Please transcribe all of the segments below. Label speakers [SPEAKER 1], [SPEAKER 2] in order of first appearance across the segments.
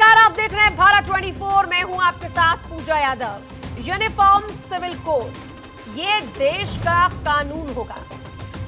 [SPEAKER 1] नमस्कार, आप देख रहे हैं भारत 24। मैं हूं आपके साथ पूजा यादव। यूनिफॉर्म सिविल कोड ये देश का कानून होगा।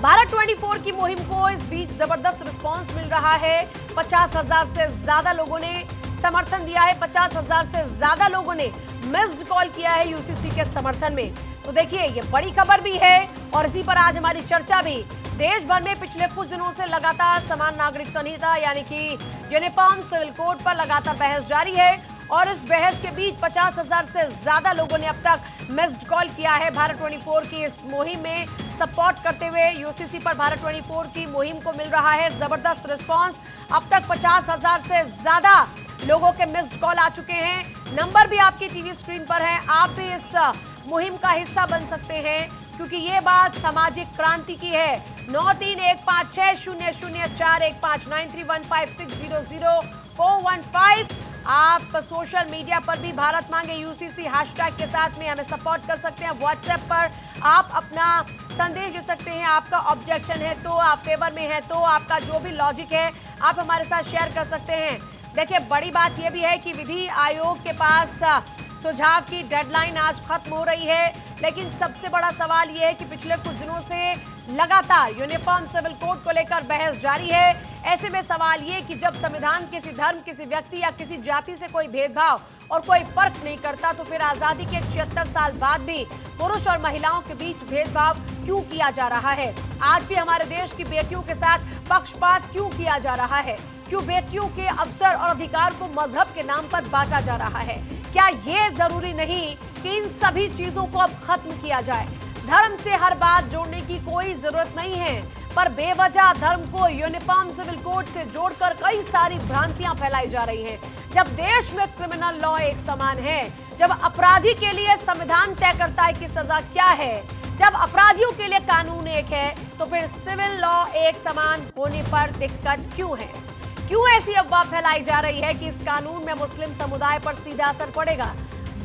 [SPEAKER 1] भारत 24 की मुहिम को इस बीच जबरदस्त रिस्पांस मिल रहा है। 50,000 से ज्यादा लोगों ने समर्थन दिया है। 50,000 से ज्यादा लोगों ने मिस्ड कॉल किया है यूसीसी के समर्थन में। तो देखिए, ये बड़ी खबर भी है और इसी पर आज हमारी चर्चा भी। देश भर में पिछले कुछ दिनों से लगातार समान नागरिक संहिता यानी कि यूनिफॉर्म सिविल कोड पर लगातार बहस जारी है और इस बहस के बीच 50,000 से ज्यादा लोगों ने अब तक मिस्ड कॉल किया है। भारत 24 की इस मुहिम में सपोर्ट करते हुए यूसीसी पर भारत 24 की मुहिम को मिल रहा है जबरदस्त रिस्पांस। अब तक 50,000 से ज्यादा लोगों के मिस्ड कॉल आ चुके हैं। नंबर भी आपकी टीवी स्क्रीन पर है। आप भी इस मुहिम का हिस्सा बन सकते हैं क्योंकि ये बात सामाजिक क्रांति की है। 9315600415600415। आप सोशल मीडिया पर भी भारत मांगे यूसीसी हैशटैग के साथ में हमें सपोर्ट कर सकते हैं। व्हाट्सएप पर आप अपना संदेश दे सकते हैं। आपका ऑब्जेक्शन है तो, आप फेवर में है तो, आपका जो भी लॉजिक है आप हमारे साथ शेयर कर सकते हैं। देखिए, बड़ी बात यह भी है कि विधि आयोग के पास सुझाव की डेडलाइन आज खत्म हो रही है, लेकिन सबसे बड़ा सवाल यह है कि पिछले कुछ दिनों से लगातार यूनिफॉर्म सिविल कोड को लेकर बहस जारी है। ऐसे में सवाल ये कि जब संविधान किसी धर्म, किसी व्यक्ति या किसी जाति से कोई भेदभाव और कोई फर्क नहीं करता, तो फिर आजादी के 76 साल बाद भी पुरुष और महिलाओं के बीच भेदभाव क्यों किया जा रहा है? आज भी हमारे देश की बेटियों के साथ पक्षपात क्यों किया जा रहा है? क्यों बेटियों के अवसर और अधिकार को मजहब के नाम पर बांटा जा रहा है? क्या ये जरूरी नहीं कि इन सभी चीजों को अब खत्म किया जाए? धर्म से हर बात जोड़ने की कोई जरूरत नहीं है, पर बेवजह धर्म को यूनिफॉर्म सिविल कोड से जोड़कर कई सारी भ्रांतियां फैलाई जा रही हैं। जब देश में क्रिमिनल लॉ एक समान है, जब अपराधी के लिए संविधान तय करता है कि सजा क्या है, जब अपराधियों के लिए कानून एक है, तो फिर सिविल लॉ एक समान होने पर दिक्कत क्यों है? क्यों ऐसी अफवाह फैलाई जा रही है कि इस कानून में मुस्लिम समुदाय पर सीधा असर पड़ेगा?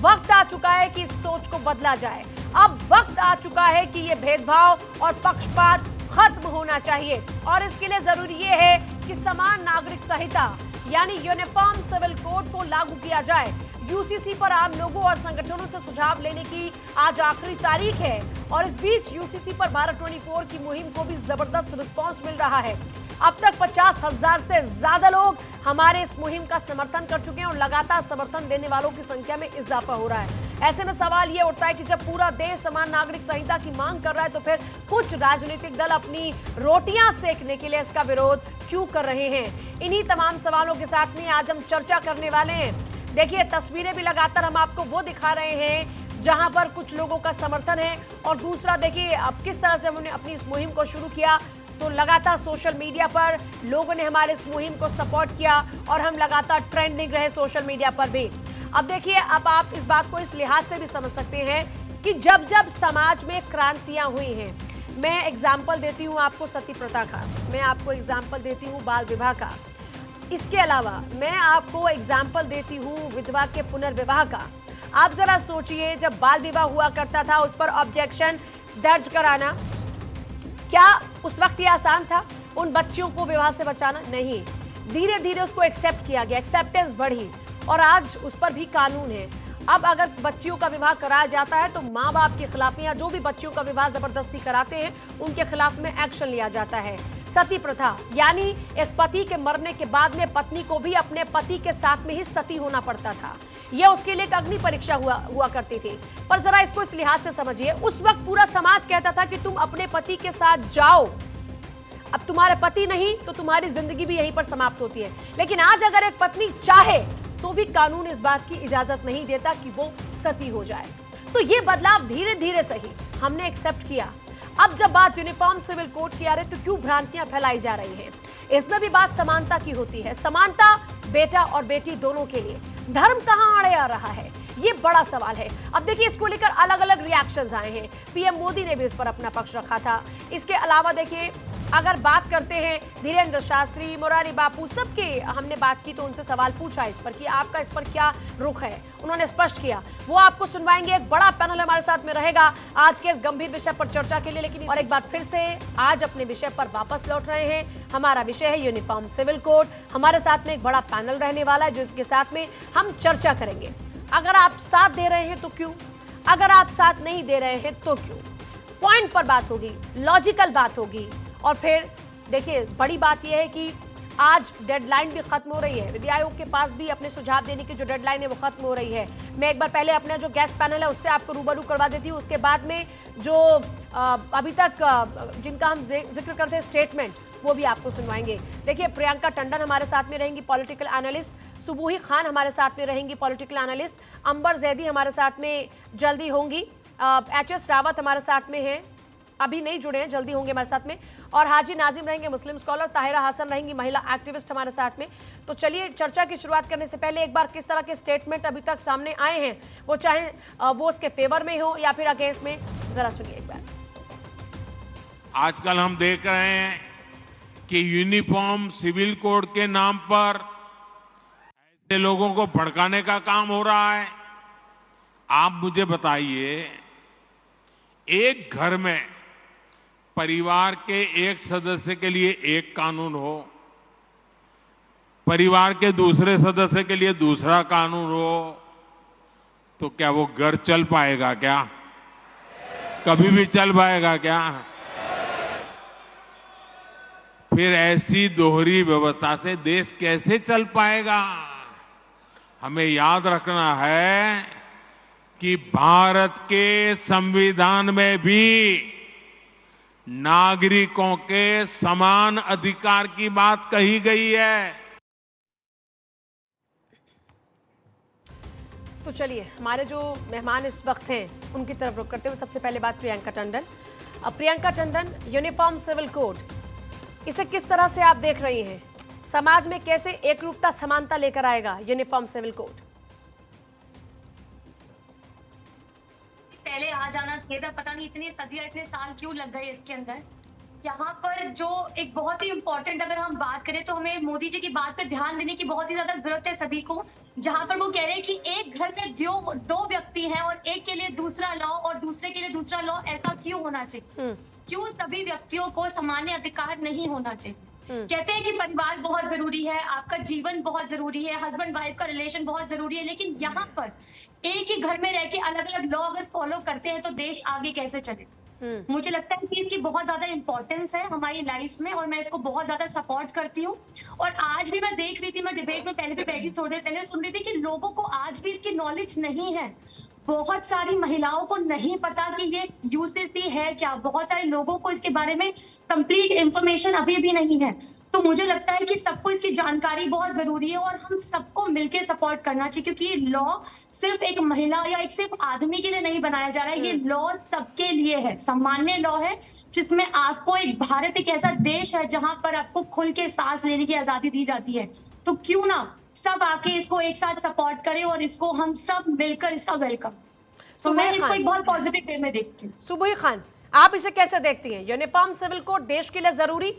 [SPEAKER 1] वक्त आ चुका है कि इस सोच को बदला जाए। अब वक्त आ चुका है कि ये भेदभाव और पक्षपात खत्म होना चाहिए और इसके लिए जरूरी ये है कि समान नागरिक संहिता यानी यूनिफॉर्म सिविल कोड को लागू किया जाए। यूसीसी पर आम लोगों और संगठनों से सुझाव लेने की आज आखिरी तारीख है और इस बीच यूसीसी पर भारत 24 की मुहिम को भी जबरदस्त रिस्पांस मिल रहा है। अब तक 50,000 से ज्यादा लोग हमारे इस मुहिम का समर्थन कर चुके हैं और लगातार समर्थन देने वालों की संख्या में इजाफा हो रहा है। ऐसे में सवाल ये उठता है कि जब पूरा देश समान नागरिक संहिता की मांग कर रहा है, तो फिर कुछ राजनीतिक दल अपनी रोटियां सेकने के लिए इसका विरोध क्यों कर रहे हैं? इन्हीं तमाम सवालों के साथ में आज हम चर्चा करने वाले हैं। देखिए, तस्वीरें भी लगातार हम आपको वो दिखा रहे हैं जहां पर कुछ लोगों का समर्थन है और दूसरा देखिए अब किस तरह से हमने अपनी इस मुहिम को शुरू किया। तो लगातार सोशल मीडिया पर लोगों ने हमारे इस मुहिम को सपोर्ट किया और हम लगातार ट्रेंडिंग रहे सोशल मीडिया पर भी। अब देखिए, अब आप इस बात को इस लिहाज से भी समझ सकते हैं कि जब जब समाज में क्रांतियां हुई हैं, मैं एग्जाम्पल देती हूँ आपको सती प्रथा का, मैं आपको एग्जाम्पल देती हूँ बाल विवाह का, इसके अलावा मैं आपको एग्जाम्पल देती हूँ विधवा के पुनर्विवाह का। आप जरा सोचिए, जब बाल विवाह हुआ करता था उस पर ऑब्जेक्शन दर्ज कराना, क्या उस वक्त ये आसान था उन बच्चियों को विवाह से बचाना? नहीं, धीरे धीरे उसको एक्सेप्ट किया गया, एक्सेप्टेंस बढ़ी और आज उस पर भी कानून है। अब अगर बच्चियों का विवाह कराया जाता है तो माँ बाप के खिलाफ या जो भी बच्चियों का विवाह जबरदस्ती कराते हैं उनके खिलाफ में एक्शन लिया जाता है। सती प्रथा यानी एक पति के मरने के बाद में पत्नी को भी अपने पति के साथ में ही सती होना पड़ता था। यह उसके लिए एक अग्नि परीक्षा हुआ करती थी। पर जरा इसको इस लिहाज से समझिए, उस वक्त पूरा समाज कहता था कि तुम अपने पति के साथ जाओ, अब तुम्हारे पति नहीं तो तुम्हारी जिंदगी भी यहीं पर समाप्त होती है। लेकिन आज अगर एक पत्नी चाहे तो भी कानून इस बात की इजाजत नहीं देता कि वो सती हो जाए। तो ये बदलाव धीरे धीरे सही हमने एक्सेप्ट किया। अब जब बात यूनिफॉर्म सिविल कोड की आ रही है तो क्यों भ्रांतियां फैलाई जा रही हैं? इसमें भी बात समानता की होती है। समानता बेटा और बेटी दोनों के लिए। धर्म कहां आड़े आ रहा है, ये बड़ा सवाल है। अब देखिए, इसको लेकर अलग अलग रिएक्शंस आए हैं। पीएम मोदी ने भी इस पर अपना पक्ष रखा था। इसके अलावा देखिए, अगर बात करते हैं धीरेन्द्र शास्त्री, मुरारी बापू, सबके हमने बात की तो उनसे सवाल पूछा इस पर कि आपका इस पर क्या रुख है, उन्होंने स्पष्ट किया। वो आपको सुनवाएंगे। एक बड़ा पैनल हमारे साथ में रहेगा आज के इस गंभीर विषय पर चर्चा के लिए। लेकिन और एक बार फिर से आज अपने विषय पर वापस लौट रहे हैं। हमारा विषय है यूनिफॉर्म सिविल कोड। हमारे साथ में एक बड़ा पैनल रहने वाला है जिसके साथ में हम चर्चा करेंगे। अगर आप साथ दे रहे हैं तो क्यों, अगर आप साथ नहीं दे रहे हैं तो क्यों। पॉइंट पर बात होगी, लॉजिकल बात होगी। और फिर देखिए, बड़ी बात यह है कि आज डेडलाइन भी खत्म हो रही है। विधि आयोग के पास भी अपने सुझाव देने की जो डेडलाइन है वो खत्म हो रही है। मैं एक बार पहले अपना जो गेस्ट पैनल है उससे आपको रूबरू करवा देती हूँ। उसके बाद में जो अभी तक जिनका हम जिक्र करते हैं स्टेटमेंट, वो भी आपको सुनवाएंगे। देखिए, प्रियंका टंडन हमारे साथ में रहेंगी, पॉलिटिकल एनालिस्ट। सुबोही खान हमारे साथ में रहेंगी, पॉलिटिकल एनालिस्ट। अंबर जैदी हमारे साथ में जल्दी होंगी। HS रावत हमारे साथ में हैं, अभी नहीं जुड़े हैं, जल्दी होंगे हमारे साथ में। और हाजी नाजिम रहेंगे, मुस्लिम स्कॉलर। ताहिरा हसन रहेंगी, महिला एक्टिविस्ट हमारे साथ में। तो चलिए, चर्चा की शुरुआत करने से पहले एक बार किस तरह के स्टेटमेंट अभी तक सामने आए हैं, वो चाहे वो उसके फेवर में हो या फिर अगेंस्ट में, जरा सुनिए एक बार।
[SPEAKER 2] आजकल हम देख रहे हैं कि यूनिफॉर्म सिविल कोड के नाम पर ऐसे लोगों को भड़काने का काम हो रहा है। आप मुझे बताइए, एक घर में परिवार के एक सदस्य के लिए एक कानून हो, परिवार के दूसरे सदस्य के लिए दूसरा कानून हो, तो क्या वो घर चल पाएगा क्या? कभी भी चल पाएगा क्या? फिर ऐसी दोहरी व्यवस्था से देश कैसे चल पाएगा? हमें याद रखना है कि भारत के संविधान में भी नागरिकों के समान अधिकार की बात कही गई है।
[SPEAKER 1] तो चलिए, हमारे जो मेहमान इस वक्त हैं उनकी तरफ रुख करते हुए सबसे पहले बात Priyanka Tandon. Priyanka Tandon, uniform civil code, इसे किस तरह से आप देख रही हैं? समाज में कैसे एकरूपता, समानता लेकर आएगा यूनिफॉर्म सिविल कोड?
[SPEAKER 3] पहले आ जाना चाहिए था, पता नहीं इतनी सदियां, इतने साल क्यों लग गए इसके अंदर। यहाँ पर जो एक बहुत ही इंपॉर्टेंट अगर हम बात करें तो हमें मोदी जी की बात पे ध्यान देने की बहुत ही ज्यादा जरूरत है सभी को, जहां पर वो कह रहे हैं कि एक घर में दो व्यक्ति हैं और एक के लिए दूसरा लॉ और दूसरे के लिए दूसरा लॉ। ऐसा क्यों होना चाहिए? क्यों सभी व्यक्तियों को सामान्य अधिकार नहीं होना चाहिए? कहते हैं कि परिवार बहुत जरूरी है, आपका जीवन बहुत जरूरी है, हस्बैंड वाइफ का रिलेशन बहुत जरूरी है, लेकिन यहाँ पर एक ही घर में रह के अलग अलग लॉ अगर फॉलो करते हैं तो देश आगे कैसे चले? मुझे लगता है कि इसकी बहुत ज्यादा इंपॉर्टेंस है हमारी लाइफ में और मैं इसको बहुत ज्यादा सपोर्ट करती हूँ। और आज भी मैं देख रही थी, मैं डिबेट में पहले भी बैठी, थोड़ी देर पहले सुन रही थी कि लोगों को आज भी इसकी नॉलेज नहीं है। बहुत सारी महिलाओं को नहीं पता कि ये यूसीसी है क्या, बहुत सारे लोगों को इसके बारे में कंप्लीट इंफॉर्मेशन अभी भी नहीं है। तो मुझे लगता है कि सबको इसकी जानकारी बहुत जरूरी है और हम सबको मिलकर सपोर्ट करना चाहिए, क्योंकि ये लॉ सिर्फ एक महिला या एक सिर्फ आदमी के लिए नहीं बनाया जा रहा है, ये लॉ सबके लिए है, सामान्य लॉ है, जिसमें आपको एक भारत एक ऐसा देश है जहां पर आपको खुल के सांस लेने की आजादी दी जाती है। तो क्यों ना सब आके इसको एक साथ सपोर्ट करें और इसको हम सब मिलकर इसका वेलकम। तो मैं इसको एक बहुत पॉजिटिव वे में देखती हूँ।
[SPEAKER 1] सुबोही खान, आप इसे कैसे देखती हैं? यूनिफॉर्म सिविल कोड देश के लिए जरूरी?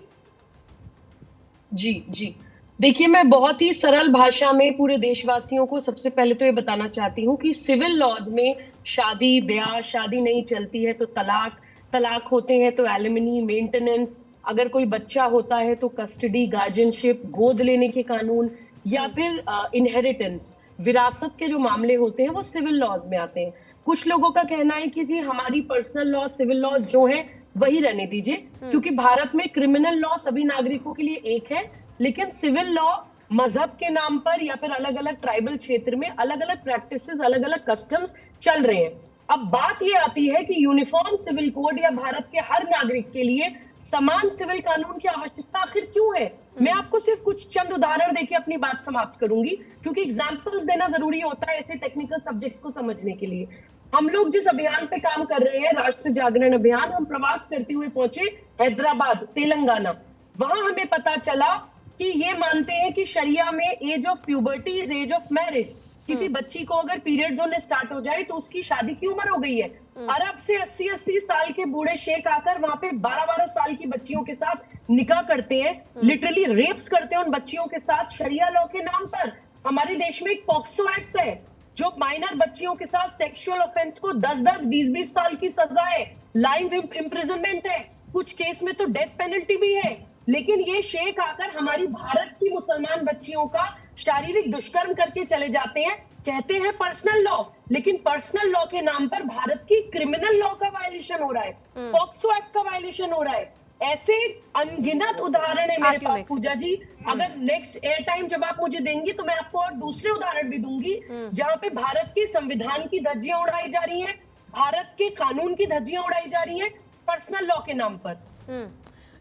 [SPEAKER 4] जी देखिए, मैं बहुत ही सरल भाषा में पूरे देशवासियों को सबसे पहले तो ये बताना चाहती हूँ कि सिविल लॉज में शादी ब्याह, शादी नहीं चलती है तो तलाक होते हैं तो एलिमनी, मेंटेनेंस, अगर कोई बच्चा होता है तो कस्टडी, गार्जियनशिप, गोद लेने के कानून या फिर इनहेरिटेंस, विरासत के जो मामले होते हैं वो सिविल लॉज में आते हैं। कुछ लोगों का कहना है कि जी हमारी पर्सनल लॉ, सिविल लॉज जो है वही रहने दीजिए, क्योंकि भारत में क्रिमिनल लॉ सभी नागरिकों के लिए एक है, लेकिन सिविल लॉ मजहब के नाम पर या फिर अलग अलग ट्राइबल क्षेत्र में अलग अलग प्रैक्टिसेस, अलग अलग कस्टम्स चल रहे हैं। अब बात ये आती है कि यूनिफॉर्म सिविल कोड या भारत के हर नागरिक के लिए समान सिविल कानून की आवश्यकता आखिर क्यों है? मैं आपको सिर्फ कुछ चंद उदाहरण देके अपनी बात समाप्त करूंगी, क्योंकि एग्जांपल्स देना जरूरी होता है ऐसे टेक्निकल सब्जेक्ट्स को समझने के लिए। हम लोग जिस अभियान पे काम कर रहे हैं, राष्ट्र जागरण अभियान, हम प्रवास करते हुए पहुंचे हैदराबाद, तेलंगाना। वहां हमें पता चला कि ये मानते हैं कि शरिया में age of puberty is age of marriage, किसी बच्ची को अगर पीरियड्स होने स्टार्ट हो जाए तो उसकी शादी की उम्र हो गई है। अरब से 80-80 साल के बूढ़े शेख आकर वहां पे 12-12 साल की बच्चियों के साथ निकाह करते हैं, लिटरली रेप्स करते हैं उन बच्चियों के साथ शरिया लॉ के नाम पर। हमारे देश में एक पॉक्सो एक्ट है जो माइनर बच्चियों के साथ सेक्सुअल ऑफेंस को 10-10, 20-20 साल की सजा है, लाइफ इम्प्रिजनमेंट है, कुछ केस में तो डेथ पेनल्टी भी है। लेकिन ये शेख आकर हमारी भारत की मुसलमान बच्चियों का शारीरिक दुष्कर्म करके चले जाते हैं, कहते हैं पर्सनल लॉ, लेकिन पर्सनल लॉ के नाम पर भारत की क्रिमिनल लॉ का वायलेशन हो रहा है, पॉक्सो एक्ट का वायलेशन हो रहा है। ऐसे अनगिनत उदाहरण है मेरे पास पूजा जी। अगर नेक्स्ट एयर टाइम जब आप मुझे देंगी तो मैं आपको और दूसरे उदाहरण भी दूंगी जहां पे भारत के संविधान की धज्जियां उड़ाई जा रही हैं, भारत के कानून की धज्जियां उड़ाई जा रही हैं पर्सनल लॉ के नाम पर।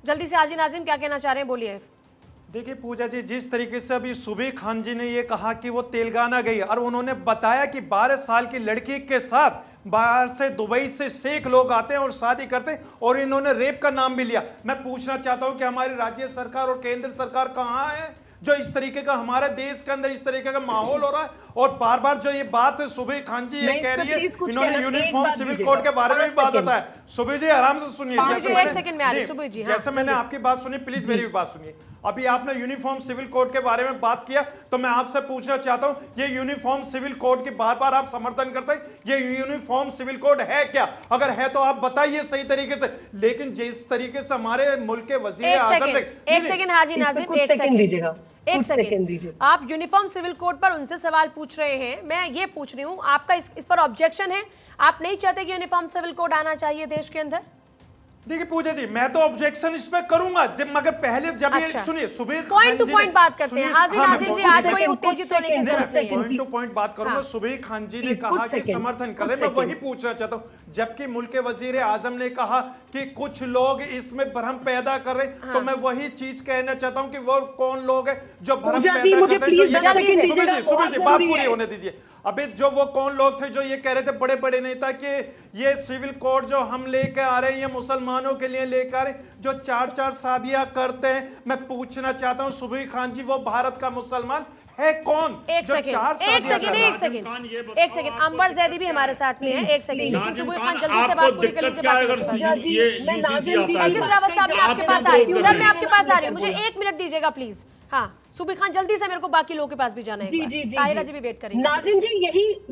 [SPEAKER 1] जल्दी से हाजी नाजिम क्या कहना चाह रहे हैं, बोलिए।
[SPEAKER 5] देखिए पूजा जी, जिस तरीके से अभी सुबह खान जी ने ये कहा कि वो तेलंगाना गई और उन्होंने बताया कि 12 साल की लड़की के साथ बाहर से दुबई से शेख लोग आते हैं और शादी करते हैं और इन्होंने रेप का नाम भी लिया। मैं पूछना चाहता हूं कि हमारी राज्य सरकार और केंद्र सरकार कहां है जो इस तरीके का हमारे देश के अंदर इस तरीके का माहौल हो रहा है। और बार बार जो ये बात सुबह खान जी ये कह रही है, इन्होंने यूनिफॉर्म सिविल कोड के बारे में भी बात बताया। सुबह जी आराम से सुनिए, जैसे मैंने आपकी बात सुनी, प्लीज मेरी भी बात सुनिए। अभी आपने यूनिफॉर्म सिविल कोड के बारे में बात किया तो मैं आपसे पूछना चाहता हूं, ये यूनिफॉर्म सिविल कोड की बार बार आप समर्थन करते हैं, ये यूनिफॉर्म सिविल कोड है क्या? अगर है तो आप बताइए सही तरीके से। लेकिन जिस तरीके से हमारे मुल्क के वजीर आज़म ने,
[SPEAKER 1] एक सेकंड हाजी नाजिम, एक सेकंड दीजिएगा, एक सेकंड दीजिए। आप यूनिफॉर्म सिविल कोड पर उनसे सवाल पूछ रहे हैं, मैं ये पूछ रही हूँ आपका इस पर ऑब्जेक्शन है? आप नहीं चाहते कि यूनिफॉर्म सिविल कोड आना चाहिए देश के अंदर?
[SPEAKER 5] देखिए पूजा जी, मैं तो ऑब्जेक्शन इस पे करूंगा जब, मगर पहले जब ये सुनिए सुबह
[SPEAKER 1] पॉइंट टू पॉइंट बात करते हैं। हाजी नाजिम जी, आज कोई उत्तेजित होने की जरूरत नहीं है,
[SPEAKER 5] पॉइंट टू पॉइंट बात करूंगा। सुबह खान जी ने कहा कि समर्थन करें, मैं वही पूछना चाहता हूं। जबकि मुल्क के वजीर आजम ने कहा कि कुछ लोग इसमें भ्रम पैदा कर रहे, तो मैं वही चीज कहना चाहता हूं कि वो कौन लोग है जो भ्रम पैदा करते हैं। सुबह जी बात पूरी होने दीजिए। अभी जो वो कौन लोग थे जो ये कह रहे थे, बड़े बड़े नेता, कि ये सिविल कोड जो हम लेके आ रहे हैं ये मुसलमानों के लिए लेकर आ रहे हैं जो 4-4 शादियां करते हैं। मैं पूछना चाहता हूं सुबह खान जी, वो भारत का मुसलमान है कौन?
[SPEAKER 1] एक सेकंड अंबर जैदी भी हमारे साथ में है। एक सेकंड, लेकिन सुबह खान जल्दी से बात पूरी कर लीजिए। आपके पास आ रही हूँ सर, मैं आपके पास आ रही हूँ, मुझे 1 मिनट दीजिएगा प्लीज। हाँ सुबह खान, जल्दी से, मेरे को बाकी लोगों के पास भी जाना है। जी ताहिरा जी भी वेट करेंगे।
[SPEAKER 4] नाजिम जी,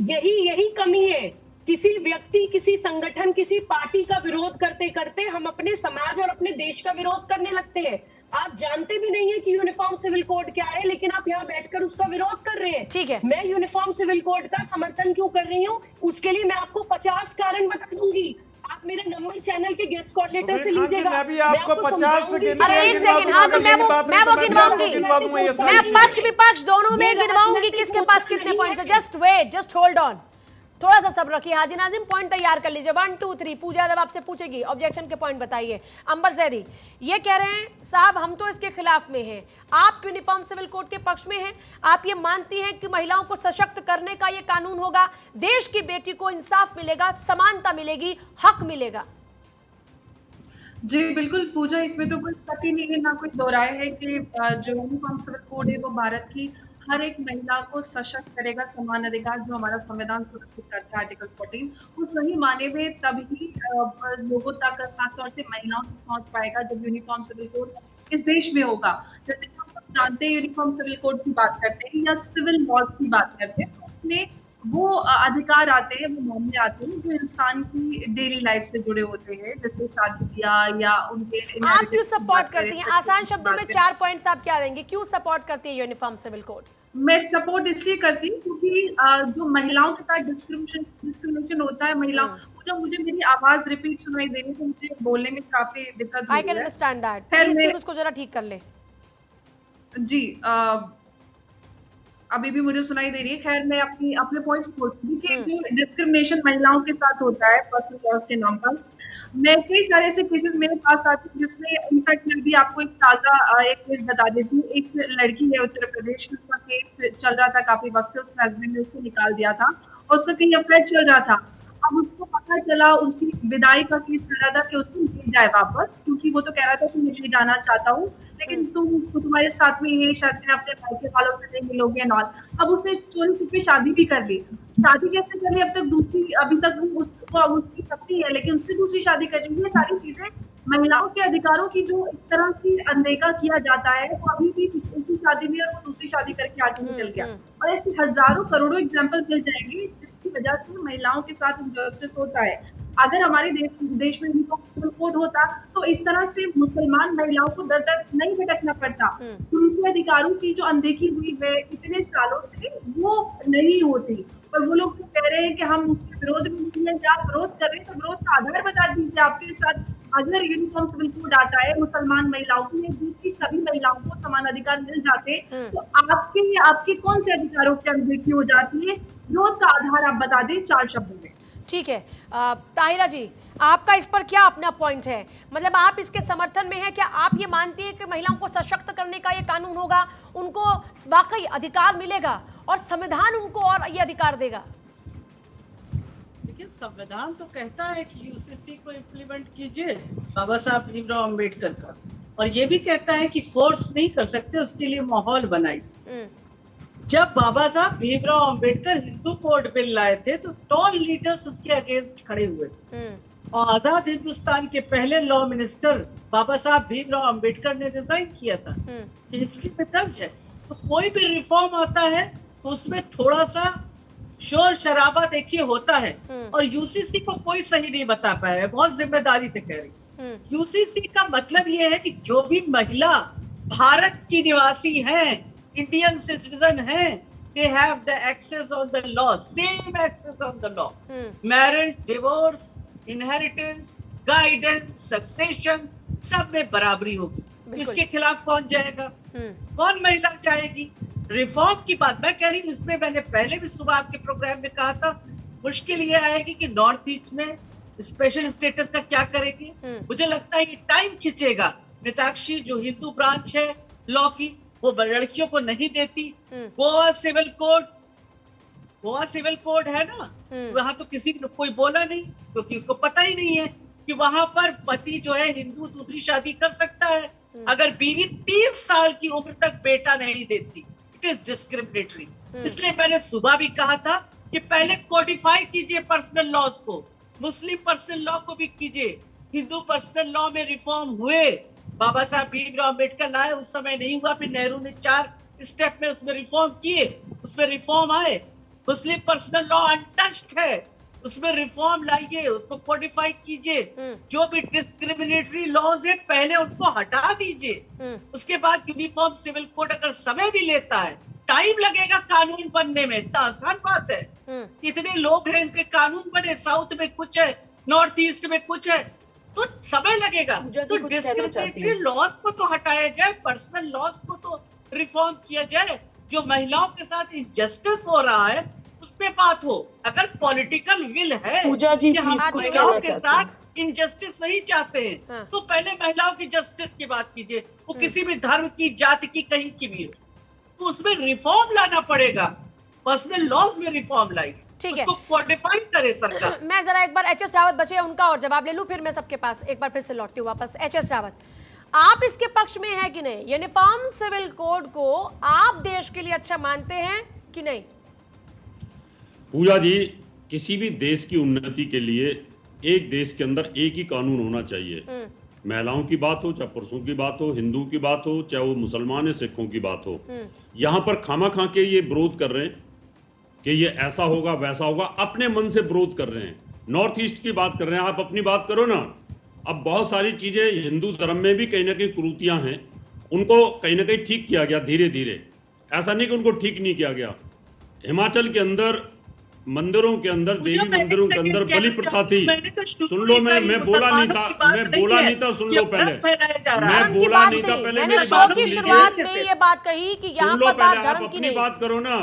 [SPEAKER 4] यही कमी है। किसी व्यक्ति, किसी संगठन, किसी पार्टी का विरोध करते करते हम अपने समाज और अपने देश का विरोध करने लगते हैं। आप जानते भी नहीं है कि यूनिफॉर्म सिविल कोड क्या है, लेकिन आप यहाँ बैठकर उसका विरोध कर रहे हैं।
[SPEAKER 1] ठीक है,
[SPEAKER 4] मैं यूनिफॉर्म सिविल कोड का समर्थन क्यों कर रही हूँ उसके लिए मैं आपको 50 कारण बता दूंगी। आप मेरे नंबर चैनल के गेस्ट कोऑर्डिनेटर से लीजिएगा।
[SPEAKER 5] मैं भी आपको 50
[SPEAKER 1] अरे एक सेकंड, हाँ तो मैं वो गिनवाऊंगी, मैं पक्ष विपक्ष दोनों में गिनवाऊंगी किसके पास कितने पॉइंट्स है। Just wait, just hold on, थोड़ा सा सब्र रखिए। हाजी नाजिम पॉइंट तैयार कर लीजिए। 1 2 3 पूजा जब आपसे पूछेगी ऑब्जेक्शन के पॉइंट बताइए। अंबर जैदी ये कह रहे हैं साहब हम तो इसके खिलाफ में हैं, आप यूनिफॉर्म सिविल कोड के पक्ष में हैं। आप ये मानती हैं कि महिलाओं को सशक्त करने का ये कानून होगा, देश की बेटी को इंसाफ मिलेगा, समानता मिलेगी, हक मिलेगा?
[SPEAKER 6] जी बिल्कुल पूजा, इसमें तो कोई शक ही नहीं है, ना कोई दो राय है कि जो यूनिफॉर्म सिविल कोड है वो भारत की हर एक महिला को सशक्त करेगा। समान अधिकार जो हमारा संविधान सुरक्षित करता है आर्टिकल 14, वो सही माने में तभी लोगों तक, खासतौर से महिलाओं तक पहुंच पाएगा जब यूनिफॉर्म सिविल कोड इस देश में होगा। जैसे हम जानते हैं यूनिफॉर्म सिविल कोड की बात करते हैं या सिविल लॉज की बात करते हैं, तो उसमें वो अधिकार आते हैं, वो मामले आते हैं जो इंसान की डेली लाइफ से जुड़े होते हैं, जैसे शादी ब्याह या उनके।
[SPEAKER 1] आप क्यों सपोर्ट करती हैं? आसान शब्दों में 4 पॉइंट्स आप क्या देंगे, क्यों सपोर्ट करती है यूनिफॉर्म सिविल कोड?
[SPEAKER 6] मैं सपोर्ट इसलिए करती हूँ क्योंकि जो महिलाओं के साथ डिस्क्रिमिनेशन होता है, महिलाओं जब मुझे मेरी आवाज रिपीट सुनाई दे रही है तो मुझे बोलने में काफी दिक्कत होती है।
[SPEAKER 1] I can understand that, please उसको जरा ठीक कर ले।
[SPEAKER 6] जी अभी भी मुझे सुनाई दे रही है। खैर मैं अपने पॉइंट्स बोलती हूँ कि जो डिस्क्रिमिनेशन महिलाओं के साथ होता है पर्सनल लॉज के नाम पर, मैं कई सारे ऐसे केसेस मेरे पास आते हैं जिसमें इनफैक्ट मैं भी आपको एक ताजा एक केस बता देती हूँ। एक लड़की है उत्तर प्रदेश में, उसका केस चल रहा था काफी वक्त से, उसके हस्बैंड ने उसको निकाल दिया था और उसका कहीं अफेयर चल रहा था। अब उसको पता चला, उसकी विदाई का केस चल रहा था कि उसको ले जाए वापस, क्योंकि वो तो कह रहा था कि मैं ले जाना चाहता हूँ, लेकिन तुम्हारे साथ में ये शर्त है, अपने भाई के वालों से नहीं मिलोगे एंड ऑल। अब उसने चोरी छुपे शादी भी कर ली। शादी कैसे कर ली? अब तक वो उसकी पत्नी है, लेकिन उससे दूसरी शादी कर ली। ये सारी चीजें महिलाओं के अधिकारों की जो इस तरह की अनदेखा किया जाता है, वो अभी भी उसी शादी में और वो दूसरी शादी करके आगे निकल गया। और ऐसे हजारों करोड़ों एग्जाम्पल मिल जाएंगे जिसकी वजह से महिलाओं के साथ इनजस्टिस होता है। अगर हमारे देश में यूनिफॉर्म कोड होता तो इस तरह से मुसलमान महिलाओं को दर दर नहीं भटकना पड़ता। उनके अधिकारों की जो अनदेखी हुई है इतने सालों से, वो नहीं होती। और वो लोग कह रहे हैं कि हम उसके विरोध में नहीं है, या विरोध कर रहे हैं तो विरोध का आधार बता दीजिए। आपके साथ अगर यूनिफॉर्म सिविल कोड आता है, मुसलमान महिलाओं को या दूसरी सभी महिलाओं को समान अधिकार मिल जाते, तो आपके कौन से अधिकारों की अनदेखी हो जाती है? विरोध का आधार आप बता दें 4 शब्दों में।
[SPEAKER 1] ठीक है ताहिरा जी, आपका इस पर क्या अपना पॉइंट है? मतलब आप इसके समर्थन में हैं? क्या आप ये मानती हैं कि महिलाओं को सशक्त करने का ये कानून होगा, उनको वाकई अधिकार मिलेगा और संविधान उनको और ये अधिकार देगा?
[SPEAKER 7] देखिए, संविधान तो कहता है कि यूसीसी को इम्प्लीमेंट कीजिए, बाबा साहब भीमराव अम्बेडकर का, और ये भी कहता है कि फोर्स नहीं कर सकते, उसके लिए माहौल बनाइए। जब बाबा साहब भीमराव अम्बेडकर हिंदू कोड बिल लाए थे तो टॉल लीडर्स उसके अगेंस्ट खड़े हुए, और आजाद हिंदुस्तान के पहले लॉ मिनिस्टर बाबा साहब भीमराव अम्बेडकर ने रिजाइन किया था। हिस्ट्री में दर्ज है। तो कोई भी रिफॉर्म आता है तो उसमें थोड़ा सा शोर शराबा देखिए होता है, और यूसीसी को कोई सही नहीं बता पाया है, बहुत जिम्मेदारी से कह रही। यूसीसी का मतलब ये है कि जो भी महिला भारत की निवासी हैं, इंडियन सिटीजन हैं, they have the access on the law, same access on the law, marriage, divorce, inheritance, guidance, succession, सब में बराबरी होगी। इसके खिलाफ कौन जाएगा? कौन महिला चाहेगी? रिफॉर्म की बात मैं कह रही हूँ, इसमें मैंने पहले भी सुबह आपके प्रोग्राम में कहा था, मुश्किल ये आएगी कि नॉर्थ ईस्ट में स्पेशल स्टेटस का क्या करेंगे। मुझे लगता है ये टाइम खींचेगा। मिताक्षी जो हिंदू ब्रांच है लॉ की, वो लड़कियों को नहीं देती। गोवा सिविल कोड है ना, वहां तो किसी ने कोई बोला नहीं, क्योंकि उसको पता ही नहीं है कि वहां पर पति जो है हिंदू दूसरी शादी कर सकता है अगर बीवी 30 साल की उम्र तक बेटा नहीं देती। It is discriminatory. इसलिए मैंने सुबह भी कहा था कि पहले कोडिफाई कीजिए पर्सनल लॉज को, मुस्लिम पर्सनल लॉ को भी कीजिए। हिंदू पर्सनल लॉ में रिफॉर्म हुए, बाबा साहब भीमराव अम्बेडकर लाए, उस समय नहीं हुआ, फिर नेहरू ने 4 स्टेप में उसमें रिफॉर्म किए, उसमें रिफॉर्म आए। मुस्लिम पर्सनल लॉ अनटच्ड है, उसमें रिफॉर्म लाइए, उसको कोडिफाई कीजिए। जो भी डिस्क्रिमिनेटरी लॉज है पहले उनको हटा दीजिए। उसके बाद यूनिफॉर्म सिविल कोड अगर समय भी लेता है, टाइम लगेगा कानून बनने में, इतना आसान बात है। इतने लोग हैं, इनके कानून बने, साउथ में कुछ है, नॉर्थ ईस्ट में कुछ है, तो समय लगेगा। तो डिस्क्रिमिनेटरी लॉज को तो हटाया जाए, पर्सनल लॉज को तो रिफॉर्म किया जाए। जो महिलाओं के साथ इनजस्टिस हो रहा है उस पे बात हो। अगर पॉलिटिकल विल है कि हम महिलाओं के साथ इनजस्टिस नहीं चाहते हैं, तो पहले महिलाओं की जस्टिस की बात कीजिए, वो किसी भी धर्म की, जाति की, कहीं की भी हो, तो उसमें रिफॉर्म लाना पड़ेगा। पर्सनल लॉज में रिफॉर्म लाइए,
[SPEAKER 1] ठीक है,
[SPEAKER 7] उसको कोडिफाई करे सरकार।
[SPEAKER 1] मैं जरा एक बार एचएस रावत बचे हैं, उनका और जवाब ले लूं, फिर मैं सबके पास एक बार फिर से लौटती हूँ वापस। एचएस रावत, आप इसके पक्ष में हैं कि नहीं? यूनिफॉर्म सिविल कोड को आप देश के लिए अच्छा मानते हैं कि नहीं?
[SPEAKER 8] पूजा जी, किसी भी देश की उन्नति के लिए एक देश के अंदर एक ही कानून होना चाहिए। महिलाओं की बात हो, चाहे पुरुषों की बात हो, हिंदू की बात हो, चाहे वो मुसलमान है, सिखों की बात हो। यहाँ पर खामा खा के ये विरोध कर रहे हैं कि ये ऐसा होगा वैसा होगा, अपने मन से विरोध कर रहे हैं। नॉर्थ ईस्ट की बात कर रहे हैं, आप अपनी बात करो ना। अब बहुत सारी चीजें हिंदू धर्म में भी कहीं ना कहीं कुरीतियां हैं, उनको कहीं ना कहीं ठीक किया गया धीरे धीरे। ऐसा नहीं कि उनको ठीक नहीं किया गया। हिमाचल के अंदर मंदिरों के अंदर, देवी मंदिरों के अंदर बलि प्रथा थी। सुन लो, मैं बोला नहीं था, सुन लो पहले, मैं बोला नहीं था पहले।
[SPEAKER 1] मैंने शो की शुरुआत में ये बात कही कि यहाँ पर बात धर्म की नहीं।
[SPEAKER 8] बात करो ना,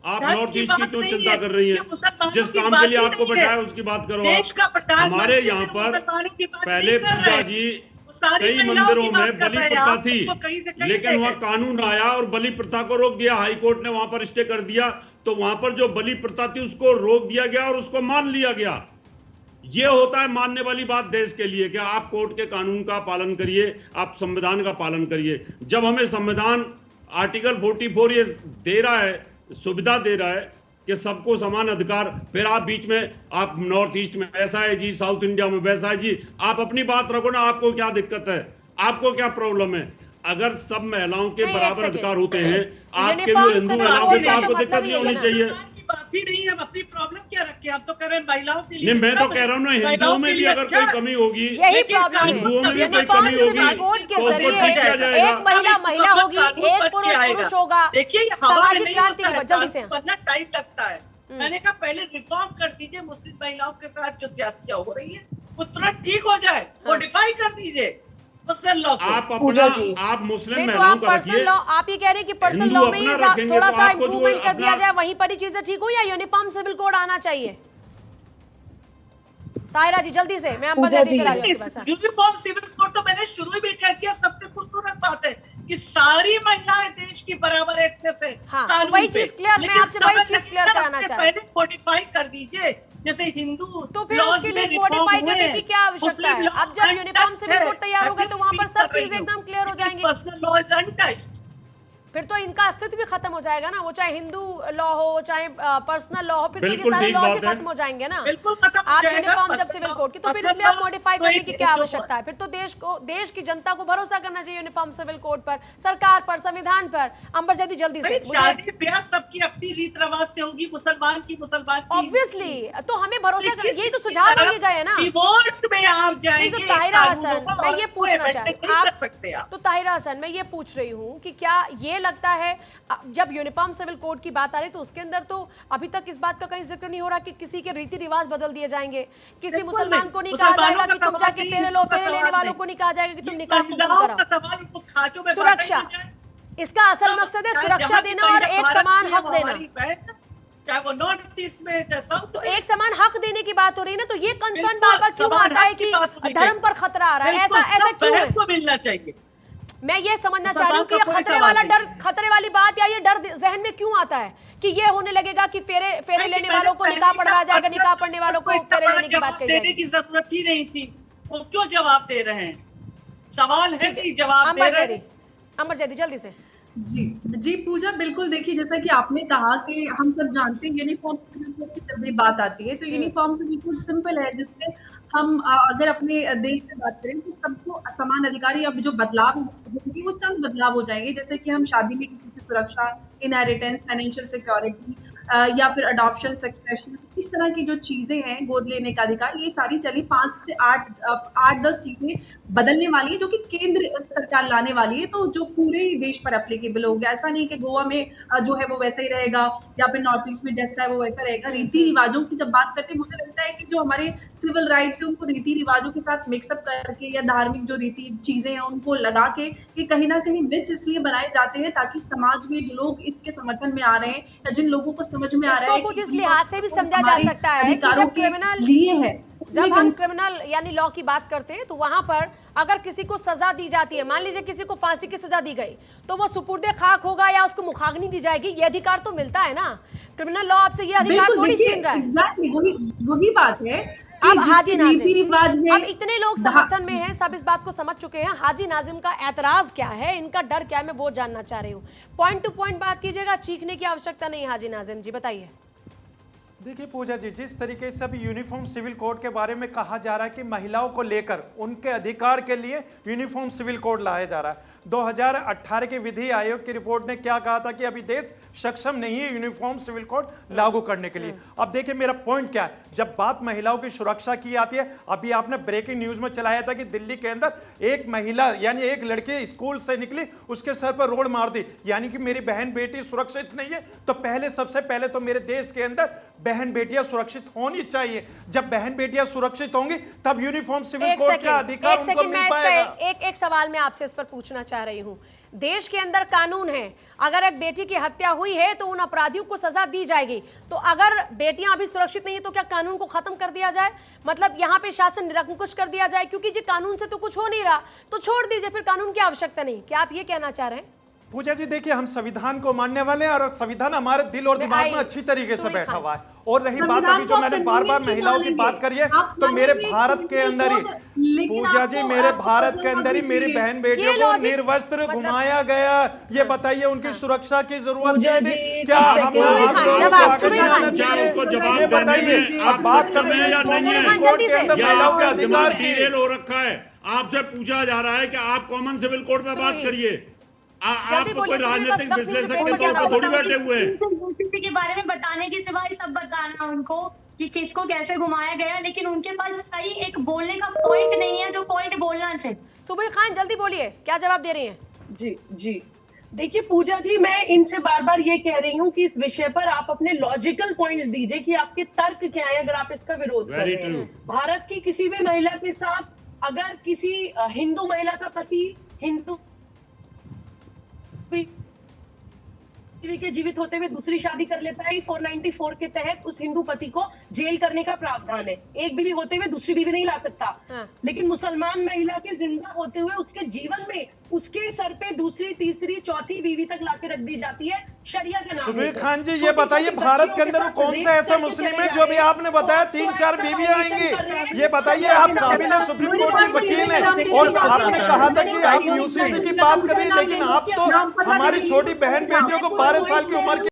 [SPEAKER 8] आप नॉर्थ ईस्ट की क्यों चिंता कर रही हैं? जिस काम के लिए आपको बैठाया उसकी बात करो आप। हमारे यहाँ पर पहले पूजा जी कई मंदिरों में बलि प्रथा थी, लेकिन वहाँ कानून आया और बलि प्रथा को रोक दिया। हाई कोर्ट ने वहां पर स्टे कर दिया, तो वहां पर जो बलि प्रथा थी उसको रोक दिया गया और उसको मान लिया गया। ये होता है मानने वाली बात देश के लिए कि आप कोर्ट के कानून का पालन करिए, आप संविधान का पालन करिए। जब हमें संविधान आर्टिकल 44 ये दे रहा है, सुविधा दे रहा है कि सबको समान अधिकार, फिर आप बीच में आप नॉर्थ ईस्ट में ऐसा है जी, साउथ इंडिया में वैसा है जी, आप अपनी बात रखो ना, आपको क्या दिक्कत है, आपको क्या प्रॉब्लम है? अगर सब महिलाओं के बराबर अधिकार होते हैं, आपके भी हिंदू महिलाओं की, तो आपको दिक्कत नहीं होनी चाहिए।
[SPEAKER 7] बात ही नहीं है, अपनी प्रॉब्लम क्या रखे? आप तो कह रहे हैं महिलाओं के लिए।
[SPEAKER 8] नहीं, मैं तो कह रहा हूँ ना, हिंदुओं में भी अगर कोई कमी होगी,
[SPEAKER 1] यही प्रॉब्लम
[SPEAKER 8] हिंदुओं में
[SPEAKER 1] है।
[SPEAKER 8] भी कोई
[SPEAKER 1] यूनिफॉर्म
[SPEAKER 8] कमी
[SPEAKER 1] सिविल
[SPEAKER 8] होगी
[SPEAKER 1] कोड के
[SPEAKER 8] तो उसको
[SPEAKER 1] जरिए
[SPEAKER 8] ठीक किया जाएगा।
[SPEAKER 1] एक महिला महिला होगी, एक पुरुष पुरुष होगा,
[SPEAKER 7] देखिए
[SPEAKER 1] सामाजिक क्रांति की जल्दी से
[SPEAKER 7] टाइम लगता है। मैंने कहा पहले रिफॉर्म कर दीजिए, मुस्लिम महिलाओं के साथ जो ज्यादतियां हो रही है वो तुरंत ठीक हो जाए, मॉडिफाई कर दीजिए मुस्लिम लॉ को।
[SPEAKER 8] आप
[SPEAKER 4] पूजा
[SPEAKER 8] अपना,
[SPEAKER 4] जी।
[SPEAKER 8] आप मुस्लिम
[SPEAKER 1] नहीं तो
[SPEAKER 8] महिलाओं
[SPEAKER 1] आप
[SPEAKER 8] का
[SPEAKER 1] पर्सनल
[SPEAKER 8] रखिए,
[SPEAKER 1] लॉ, आप ये कह रहे हैं कि पर्सनल
[SPEAKER 8] हिंदू
[SPEAKER 1] लॉ में ही
[SPEAKER 8] अपना रखेंगे
[SPEAKER 1] थोड़ा
[SPEAKER 8] तो
[SPEAKER 1] सा
[SPEAKER 8] आपको जो
[SPEAKER 1] इम्प्रूवमेंट कर दिया
[SPEAKER 8] अपना-
[SPEAKER 1] जाए, वहीं पर ही चीजें ठीक हो, या यूनिफॉर्म सिविल कोड आना चाहिए? ताहिरा जी जल्दी से, मैं अंबर
[SPEAKER 4] पूजा
[SPEAKER 1] जैदी
[SPEAKER 4] जी।
[SPEAKER 1] फिर आ गई आपके पास।
[SPEAKER 7] यूनिफॉर्म सिविल कोड तो मैंने शुरू में कह दिया, सबसे खूबसूरत बात है कि सारी महिलाएं देश की बराबर एक्सेस है।
[SPEAKER 1] हाँ, तो
[SPEAKER 7] कानून
[SPEAKER 1] वही
[SPEAKER 7] पे।
[SPEAKER 1] चीज क्लियर, मैं
[SPEAKER 7] लेकिन
[SPEAKER 1] आपसे वही
[SPEAKER 7] समय
[SPEAKER 1] चीज
[SPEAKER 7] लगेगा,
[SPEAKER 1] क्लियर कराना
[SPEAKER 7] उससे
[SPEAKER 1] चाह रही
[SPEAKER 7] पहले मॉडिफाई कर दीजिए, जैसे हिंदू
[SPEAKER 1] तो फिर
[SPEAKER 7] laws
[SPEAKER 1] उसके
[SPEAKER 7] में
[SPEAKER 1] लिए
[SPEAKER 7] reform
[SPEAKER 1] मॉडिफाई
[SPEAKER 7] हुए
[SPEAKER 1] करने
[SPEAKER 7] हैं।
[SPEAKER 1] की क्या आवश्यकता
[SPEAKER 7] मुस्लिम
[SPEAKER 1] है?
[SPEAKER 7] law
[SPEAKER 1] अब जब यूनिफॉर्म
[SPEAKER 7] untouched
[SPEAKER 1] सिविल
[SPEAKER 7] है।
[SPEAKER 1] कोड तैयार होगा तो वहां पर
[SPEAKER 7] मैं
[SPEAKER 1] सब
[SPEAKER 7] कर रही
[SPEAKER 1] चीजें
[SPEAKER 7] हूँ।
[SPEAKER 1] एकदम क्लियर हो
[SPEAKER 7] लेकिन
[SPEAKER 1] जाएंगी,
[SPEAKER 7] पर्सनल लॉ इज अनटच्ड।
[SPEAKER 1] फिर तो इनका अस्तित्व भी खत्म हो जाएगा ना, वो चाहे हिंदू लॉ हो चाहे पर्सनल लॉ हो, फिर तो ये
[SPEAKER 8] बिल्कुल
[SPEAKER 1] सारे
[SPEAKER 8] ठीक
[SPEAKER 1] लॉज ही
[SPEAKER 8] बात है।
[SPEAKER 1] खत्म हो जाएंगे ना।
[SPEAKER 7] बिल्कुल खत्म हो
[SPEAKER 1] आप
[SPEAKER 7] जाएगा,
[SPEAKER 1] यूनिफॉर्म जब
[SPEAKER 7] पर्सनल
[SPEAKER 1] सिविल
[SPEAKER 7] लॉ-
[SPEAKER 1] कोड की, तो फिर
[SPEAKER 7] पर्सनल
[SPEAKER 1] इसमें आप
[SPEAKER 7] लॉ
[SPEAKER 1] मॉडिफाई
[SPEAKER 7] तो
[SPEAKER 1] करने
[SPEAKER 7] एक
[SPEAKER 1] की क्या
[SPEAKER 7] एक
[SPEAKER 1] आवश्यकता है? फिर तो देश की जनता को भरोसा करना चाहिए यूनिफॉर्म सिविल कोड पर, सरकार पर, संविधान पर। अंबर जैदी जल्दी से, मुझे
[SPEAKER 7] शादी ब्याह सबकी अपनी रीत रिवाज से होगी, मुसलमान की
[SPEAKER 1] ऑब्वियसली, तो हमें भरोसा कर, यही तो सुझाव मांगे गए हैं ना।
[SPEAKER 7] डिवोर्स में आप जाएंगे,
[SPEAKER 1] नहीं तो ताहिरा हसन,
[SPEAKER 7] कानूनों का
[SPEAKER 1] मैं ये
[SPEAKER 7] और
[SPEAKER 1] पूछना
[SPEAKER 7] कोई
[SPEAKER 1] चाह रही
[SPEAKER 7] amendment नहीं कर सकते
[SPEAKER 1] हूँ,
[SPEAKER 7] आप।
[SPEAKER 1] तो ताहिरा हसन मैं ये पूछ रही हूँ कि क्या ये लगता है जब यूनिफॉर्म सिविल कोड की बात आ रही है तो उसके अंदर तो अभी तक इस बात का कहीं जिक्र नहीं हो रहा कि किसी के रीति रिवाज बदल दिए जाएंगे, किसी
[SPEAKER 7] बिल्कुल
[SPEAKER 1] मुसलमान
[SPEAKER 7] नहीं।
[SPEAKER 1] को नहीं कहा
[SPEAKER 7] मुसलमानों
[SPEAKER 1] जाएगा
[SPEAKER 7] का
[SPEAKER 1] कि तुम
[SPEAKER 7] सवाल
[SPEAKER 1] जाके
[SPEAKER 7] नहीं,
[SPEAKER 1] फेरे लो,
[SPEAKER 7] उनका
[SPEAKER 1] फेरे
[SPEAKER 7] सवाल
[SPEAKER 1] लेने वालों
[SPEAKER 7] नहीं।
[SPEAKER 1] को नहीं कहा जाएगा कि तुम
[SPEAKER 7] ये
[SPEAKER 1] निकाह कबूल
[SPEAKER 7] महिलाओं
[SPEAKER 1] कराओ।
[SPEAKER 7] का सवाल, इनको खांचों में
[SPEAKER 1] सुरक्षा,
[SPEAKER 7] बांटा ही जाए।
[SPEAKER 1] इसका असल मकसद है सुरक्षा देना और एक समान हक देना।
[SPEAKER 7] चाहे वो नॉर्थ ईस्ट में, चाहे साउथ
[SPEAKER 1] तो एक समान हक देने की बात हो रही है ना, तो ये कंसर्न बार बार क्यों आता है कि धर्म पर खतरा आ रहा है? ऐसा क्यों है?
[SPEAKER 7] को मिलना चाहिए।
[SPEAKER 1] मैं ये समझना चाह रही हूँ कि ये खतरे वाला डर, खतरे वाली बात या ये डर जहन में क्यों आता है कि ये होने लगेगा कि फेरे लेने वालों को निकाह पढ़वाया जाएगा, निकाह पढ़ने वालों को फेरे लेने की बात कही
[SPEAKER 7] देने
[SPEAKER 1] जाएगी।
[SPEAKER 7] की जरूरत ही नहीं थी, वो क्यों जवाब दे रहे हैं? सवाल है कि जवाब दे
[SPEAKER 1] अंबर
[SPEAKER 7] रहे
[SPEAKER 1] जैदी,
[SPEAKER 7] हैं।
[SPEAKER 1] अंबर जैदी जल्दी से।
[SPEAKER 6] जी जी पूजा, बिल्कुल देखिए, जैसा कि आपने कहा कि हम सब जानते हैं यूनिफॉर्म सिविल कोड की जब भी बात आती है तो यूनिफॉर्म सिविल कोड सिंपल है, जिसमें हम अगर अपने देश में बात करें तो सबको समान अधिकारी, अब जो बदलाव होंगे वो चंद बदलाव हो जाएंगे, जैसे कि हम शादी में किसी की सुरक्षा, इनहेरिटेंस, फाइनेंशियल सिक्योरिटी या फिर अडॉप्शन, सक्सेशन, इस तरह की जो चीजें हैं, गोद लेने का अधिकार, ये सारी चली 5 से 8-10 चीजें बदलने वाली है जो कि केंद्र सरकार लाने वाली है, तो जो पूरे ही देश पर एप्लीकेबल हो गया। ऐसा नहीं कि गोवा में जो है वो वैसा ही रहेगा या फिर नॉर्थ ईस्ट में जैसा है वो वैसा रहेगा। रीति रिवाजों की जब बात करते हैं, मुझे लगता है कि जो हमारे सिविल राइट्स है उनको रीति रिवाजों के साथ मिक्सअप करके या धार्मिक जो रीति चीजें हैं उनको लगा के कि कहीं ना कहीं मिथ्स इसलिए बनाए जाते हैं ताकि समाज में जो लोग इसके समर्थन में आ रहे हैं या जिन लोगों को समझ में आ रहा है
[SPEAKER 1] इसको कुछ इस लिहाज से भी समझा जा सकता है कि जब क्रिमिनल
[SPEAKER 6] लिए है,
[SPEAKER 1] जब हम क्रिमिनल यानी लॉ की बात करते हैं तो वहां पर अगर किसी को सजा दी जाती है, मान लीजिए किसी को फांसी की सजा दी गई, तो वो सुपुर्दे खाक होगा या उसको मुखाग्नि दी जाएगी, ये अधिकार तो मिलता है ना। क्रिमिनल लॉ आपसे ये अधिकार थोड़ी छीन रहा है।
[SPEAKER 6] एग्जैक्टली वही बात है।
[SPEAKER 1] अब हाजी नाजिम,
[SPEAKER 6] है,
[SPEAKER 1] अब इतने लोग समर्थन में हैं, सब इस बात को समझ चुके हैं, हाजी नाजिम का एतराज क्या है, इनका डर क्या है, मैं वो जानना चाह रही हूँ। पॉइंट टू पॉइंट बात कीजिएगा, चीखने की आवश्यकता नहीं। हाजी नाजिम जी बताइए।
[SPEAKER 5] देखिए पूजा जी, जिस तरीके से अभी यूनिफॉर्म सिविल कोड के बारे में कहा जा रहा है कि महिलाओं को लेकर उनके अधिकार के लिए यूनिफॉर्म सिविल कोड लाया जा रहा है, 2018 के विधि आयोग की रिपोर्ट ने क्या कहा था कि अभी देश सक्षम नहीं है यूनिफॉर्म सिविल कोड लागू करने के लिए। अब देखिए मेरा पॉइंट क्या है, जब बात महिलाओं की सुरक्षा की आती है, अभी आपने ब्रेकिंग न्यूज में चलाया था कि दिल्ली के अंदर एक महिला यानी एक लड़की स्कूल से निकली, उसके सर पर रोड मार दी, यानी कि मेरी बहन बेटी सुरक्षित नहीं है। तो सबसे पहले तो मेरे देश के अंदर बहन बेटियां सुरक्षित होनी चाहिए। जब बहन बेटियां सुरक्षित होंगी तब यूनिफॉर्म सिविल कोड का अधिकार उनको मिल पाएगा।
[SPEAKER 1] एक सवाल मैं आपसे इस पर पूछना चाह रही हूं। देश के अंदर कानून है, अगर एक बेटी की हत्या हुई है तो उन अपराधियों को सजा दी जाएगी। तो अगर बेटियां अभी सुरक्षित नहीं है तो क्या कानून को खत्म कर दिया जाए, मतलब यहां पे शासन निरंकुश कर दिया जाए, क्योंकि जी कानून से तो कुछ हो नहीं रहा, तो छोड़ दीजिए, फिर कानून की आवश्यकता नहीं। क्या आप ये कहना चाह रहे हैं?
[SPEAKER 5] पूजा जी देखिए, हम संविधान को मानने वाले हैं और संविधान हमारे दिल और दिमाग में अच्छी तरीके से बैठा हुआ है। और रही बात अभी जो मैंने बार बार महिलाओं की बात करी है, तो मेरे भारत के अंदर ही पूजा जी, मेरे भारत के अंदर ही मेरी बहन बेटियों को निर्वस्त्र घुमाया गया। ये बताइए, उनकी सुरक्षा की जरूरत थी क्या? ये बताइए, आप बात कर रहे हैं कोर्ट के अंदर महिलाओं के अधिकार की।
[SPEAKER 8] हो रखा है, आपसे पूछा जा रहा है कि आप कॉमन सिविल कोड में बात करिए। आप कोई राजनीतिक विश्लेषक के तौर पर थोड़ी बैठे हुए हैं।
[SPEAKER 3] के बारे में बताने के सिवा सब बताना उनको कि किसको कैसे घुमाया गया, लेकिन उनके पास सही एक बोलने का पॉइंट नहीं है जो पॉइंट बोलना चाहिए।
[SPEAKER 1] सुबह खान जल्दी बोलिए, क्या जवाब दे रही हैं?
[SPEAKER 4] जी जी, देखिए पूजा जी, मैं इनसे बार बार ये कह रही हूँ कि इस विषय पर आप अपने लॉजिकल पॉइंट्स दीजिए कि आपके तर्क क्या है अगर आप इसका विरोध कर रहे हैं। भारत की किसी भी महिला के साथ अगर किसी हिंदू महिला का पति हिंदू के जीवित होते हुए दूसरी शादी कर लेता है, 494 के तहत उस हिंदू पति को जेल करने का प्रावधान है। एक बीवी होते हुए दूसरी बीवी नहीं ला सकता। लेकिन मुसलमान महिला के जिंदा होते हुए उसके जीवन में उसके सर पे दूसरी, तीसरी, चौथी बीवी तक लाके रख दी जाती है शरिया के नाम।
[SPEAKER 5] सुबीर खान जी, ये बताइए, भारत के अंदर कौन सा ऐसा मुस्लिम है जो भी आपने बताया 3-4 बीवियां आएंगी? ये बताइए, आप काबिल सुप्रीम कोर्ट के वकील हैं और आपने कहा था कि आप यूसीसी की बात कर रहे हैं, लेकिन आप तो हमारी छोटी बहन बेटियों को 12 साल की उम्र की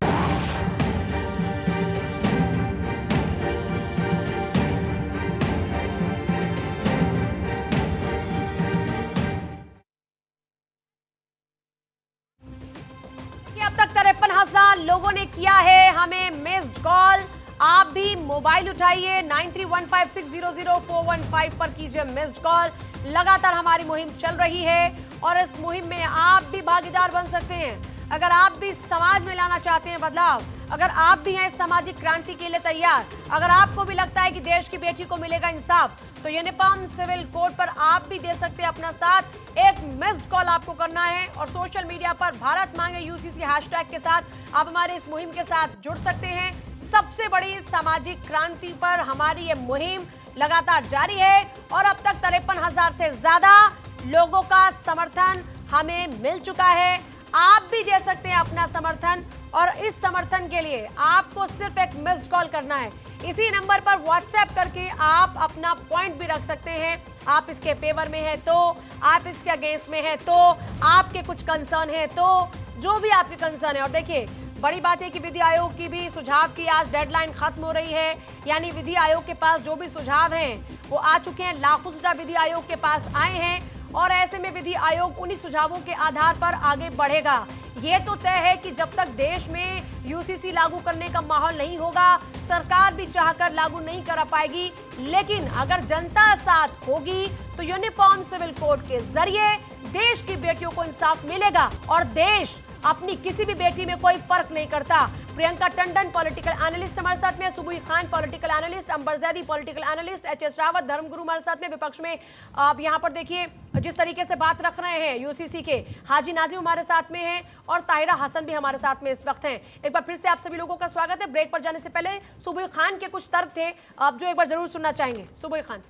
[SPEAKER 1] अब तक 53,000 लोगों ने किया है हमें मिस्ड कॉल। आप भी मोबाइल उठाइए, 9315600415 पर कीजिए मिस्ड कॉल। लगातार हमारी मुहिम चल रही है और इस मुहिम में आप भी भागीदार बन सकते हैं। अगर आप भी समाज में लाना चाहते हैं बदलाव, अगर आप भी हैं सामाजिक क्रांति के लिए तैयार, अगर आपको भी लगता है कि देश की बेटी को मिलेगा इंसाफ, तो यूनिफॉर्म सिविल कोड पर आप भी दे सकते हैं अपना साथ। एक मिस्ड कॉल आपको करना है और सोशल मीडिया पर भारत मांगे यूसीसी हैशटैग के साथ आप हमारे इस मुहिम के साथ जुड़ सकते हैं। सबसे बड़ी सामाजिक क्रांति पर हमारी ये मुहिम लगातार जारी है और अब तक 53,000 से ज्यादा लोगों का समर्थन हमें मिल चुका है। आप भी दे सकते हैं अपना समर्थन और इस समर्थन के लिए आपको सिर्फ एक मिस्ड कॉल करना है। इसी नंबर पर व्हाट्सएप करके आप अपना पॉइंट भी रख सकते हैं। आप इसके फेवर में है तो, आप इसके अगेंस्ट में है तो, आपके कुछ कंसर्न है तो, जो भी आपके कंसर्न है। और देखिए, बड़ी बात है कि विधि आयोग की भी सुझाव की आज डेडलाइन खत्म हो रही है, यानी विधि आयोग के पास जो भी सुझाव हैं वो आ चुके हैं। लाखों सुझाव विधि आयोग के पास आए हैं और ऐसे में विधि आयोग उन्हीं सुझावों के आधार पर आगे बढ़ेगा। ये तो तय है कि जब तक देश में यूसीसी लागू करने का माहौल नहीं होगा, सरकार भी चाहकर लागू नहीं कर पाएगी। लेकिन अगर जनता साथ होगी तो यूनिफॉर्म सिविल कोड के जरिए देश की बेटियों को इंसाफ मिलेगा और देश अपनी किसी भी बेटी में कोई फर्क नहीं करता। प्रियंका टंडन पॉलिटिकल एनालिस्ट हमारे साथ में, Subui Khan political analyst, Ambar Zaidi political analyst, HS Rawat धर्मगुरु हमारे साथ में। विपक्ष में आप यहाँ पर देखिए जिस तरीके से बात रख रहे हैं यूसीसी के, हाजी नाजिम हमारे साथ में हैं और ताहिरा हसन भी हमारे साथ में इस वक्त हैं। एक बार फिर से आप सभी लोगों का स्वागत है। ब्रेक पर जाने से पहले सुबुई खान के कुछ तर्क थे आप जो एक बार जरूर सुनना चाहेंगे। सुबुई खान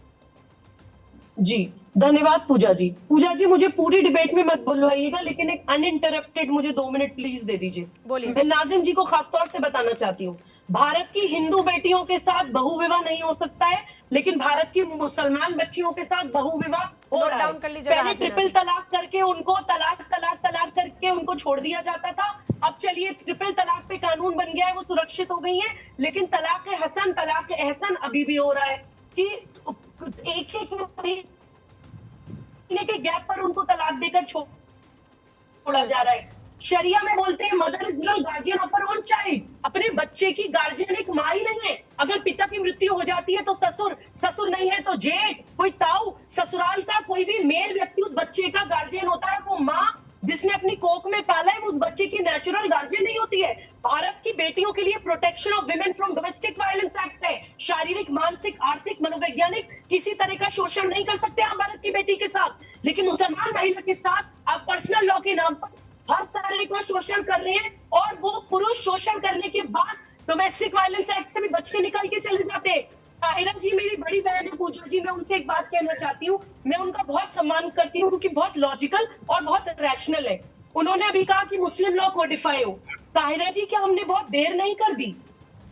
[SPEAKER 4] जी, धन्यवाद पूजा जी। पूजा जी, मुझे पूरी डिबेट में मत बुलवाइएगा, लेकिन एक अनइंटरप्टेड मुझे 2 मिनट प्लीज दे दीजिए।
[SPEAKER 1] बोलिए।
[SPEAKER 4] मैं नाजिम जी को खासतौर से बताना चाहती हूँ, भारत की हिंदू बेटियों के साथ बहुविवाह नहीं हो सकता है, लेकिन भारत की मुसलमान बच्चियों के साथ बहुविवाह हो रहा है। पहले ट्रिपल तलाक करके उनको तलाक करके उनको छोड़ दिया जाता था। अब चलिए ट्रिपल तलाक पे कानून बन गया है, वो सुरक्षित हो गई है। लेकिन तलाक हसन, तलाक एहसन अभी भी हो रहा है कि एक महीने के गैप पर उनको तलाक देकर छोड़ा जा रहा है। शरिया में बोलते हैं mother is not guardian of her own child. अपने बच्चे की गार्जियन एक माँ ही नहीं है। अगर पिता की मृत्यु हो जाती है तो ससुर नहीं है तो जेठ, कोई ताऊ, ससुराल का कोई भी मेल व्यक्ति उस बच्चे का गार्जियन होता है। वो माँ जिसने अपनी कोख में पाला है वो उस बच्चे की नेचुरल गार्जियन नहीं होती है। भारत की बेटियों के लिए protection of women from domestic violence act है। शारीरिक, मानसिक, आर्थिक, मनोवैज्ञानिक किसी तरह का शोषण नहीं कर सकते आप भारत की बेटी के साथ। लेकिन मुसलमान महिला के साथ आप पर्सनल लॉ के नाम पर हर तरह का शोषण कर रहे हैं और वो पुरुष शोषण करने के बाद डोमेस्टिक वायलेंस एक्ट से भी बच के निकल के चले जाते हैं। ताहिरा जी मेरी बड़ी बहन है पूजा जी, मैं उनसे एक बात कहना चाहती हूँ। मैं उनका बहुत सम्मान करती हूँ क्योंकि बहुत लॉजिकल और बहुत रैशनल है। उन्होंने अभी कहा कि मुस्लिम लॉ कोडिफाई हो। ताहिरा जी, क्या हमने बहुत देर नहीं कर दी?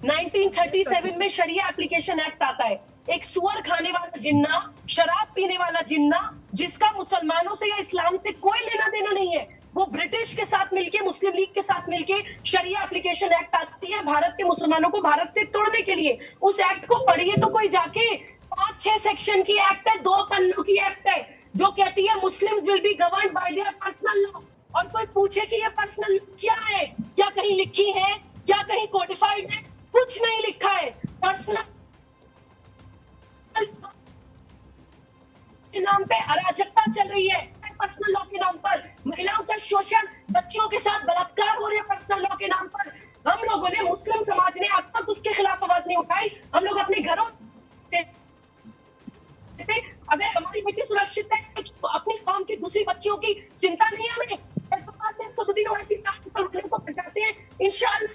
[SPEAKER 4] 1937 में शरिया एप्लीकेशन एक्ट आता है। एक सुअर खाने वाला जिन्ना, शराब पीने वाला जिन्ना, जिसका मुसलमानों से या इस्लाम से कोई लेना देना नहीं है, वो ब्रिटिश के साथ मिलके, मुस्लिम लीग के साथ मिलके शरिया एप्लीकेशन एक्ट आती है भारत के मुसलमानों को भारत से तोड़ने के लिए। उस एक्ट को पढ़िए तो कोई जाके, 5-6 सेक्शन की एक्ट है, 2 पन्नों की एक्ट है, जो कहती है Muslims will be governed bye their personal law. और कोई पूछे कि ये पर्सनल लॉ क्या है, क्या कहीं लिखी है, क्या कहीं कोडिफाइड है? कुछ नहीं लिखा है। पर्सनल के नाम पे अराजकता चल रही है, पर्सनल लॉ के नाम पर महिलाओं का शोषण, बच्चियों के साथ बलात्कार हो रहे हैं पर्सनल लॉ के नाम पर। हम लोगों ने, मुस्लिम समाज ने अब तक उसके खिलाफ आवाज नहीं उठाई। हम लोग अपने घरों अगर हमारी बेटी सुरक्षित है, अपनी कौम की दूसरी बच्चियों की चिंता नहीं है हमें। सदुद्दीन ओवैसी साहब मुसलमानों को भटकाते हैं, इंशाअल्लाह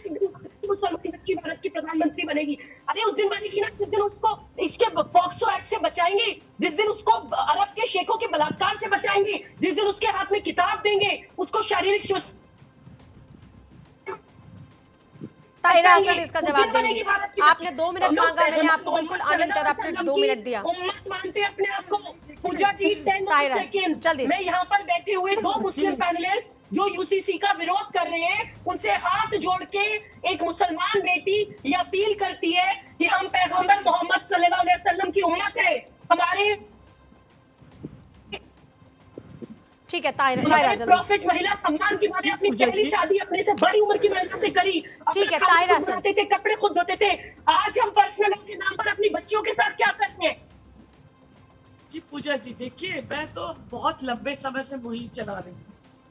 [SPEAKER 4] मुसलमान बच्ची भारत की प्रधानमंत्री बनेगी। अरे उस दिन बनेगी ना जिस दिन उसको इसके पॉक्सो एक्ट से बचाएंगे, जिस दिन उसको अरब के शेखों के बलात्कार से बचाएंगे, जिस दिन उसके हाथ में किताब देंगे, उसको शारीरिक शोषण।
[SPEAKER 1] ताहिरा हसन इसका जवाब देंगी। आपने 2 मिनट मांगा, मैंने आपको बिल्कुल अनइंटरप्टेड 2 मिनट दिया।
[SPEAKER 4] उम्मत मानते अपने आप को। पूजा जी, 10 सेकंड्स।
[SPEAKER 1] जल्दी।
[SPEAKER 4] मैं यहाँ पर बैठे हुए 2 मुस्लिम पैनलिस्ट जो यूसीसी का विरोध कर रहे हैं, उनसे हाथ जोड़ के एक मुसलमान बेटी ये अपील करती है कि हम पैगंबर मोहम्मद सल्लल्लाहु अलैहि वसल्लम की उम्मत है। हमारे
[SPEAKER 1] ठीक है ताहिरा जल्दी।
[SPEAKER 4] प्रॉफिट महिला सम्मान की मैंने अपनी पहली शादी अपने से बड़ी उम्र की महिला से करी।
[SPEAKER 1] ठीक है ताहिरा से,
[SPEAKER 4] थे कपड़े खुद धोते थे। आज हम पर्सनल के नाम पर अपनी बच्चियों के साथ क्या करते हैं?
[SPEAKER 7] जी पूजा जी, देखिए मैं तो बहुत लंबे समय से मुहिम चला रही हूँ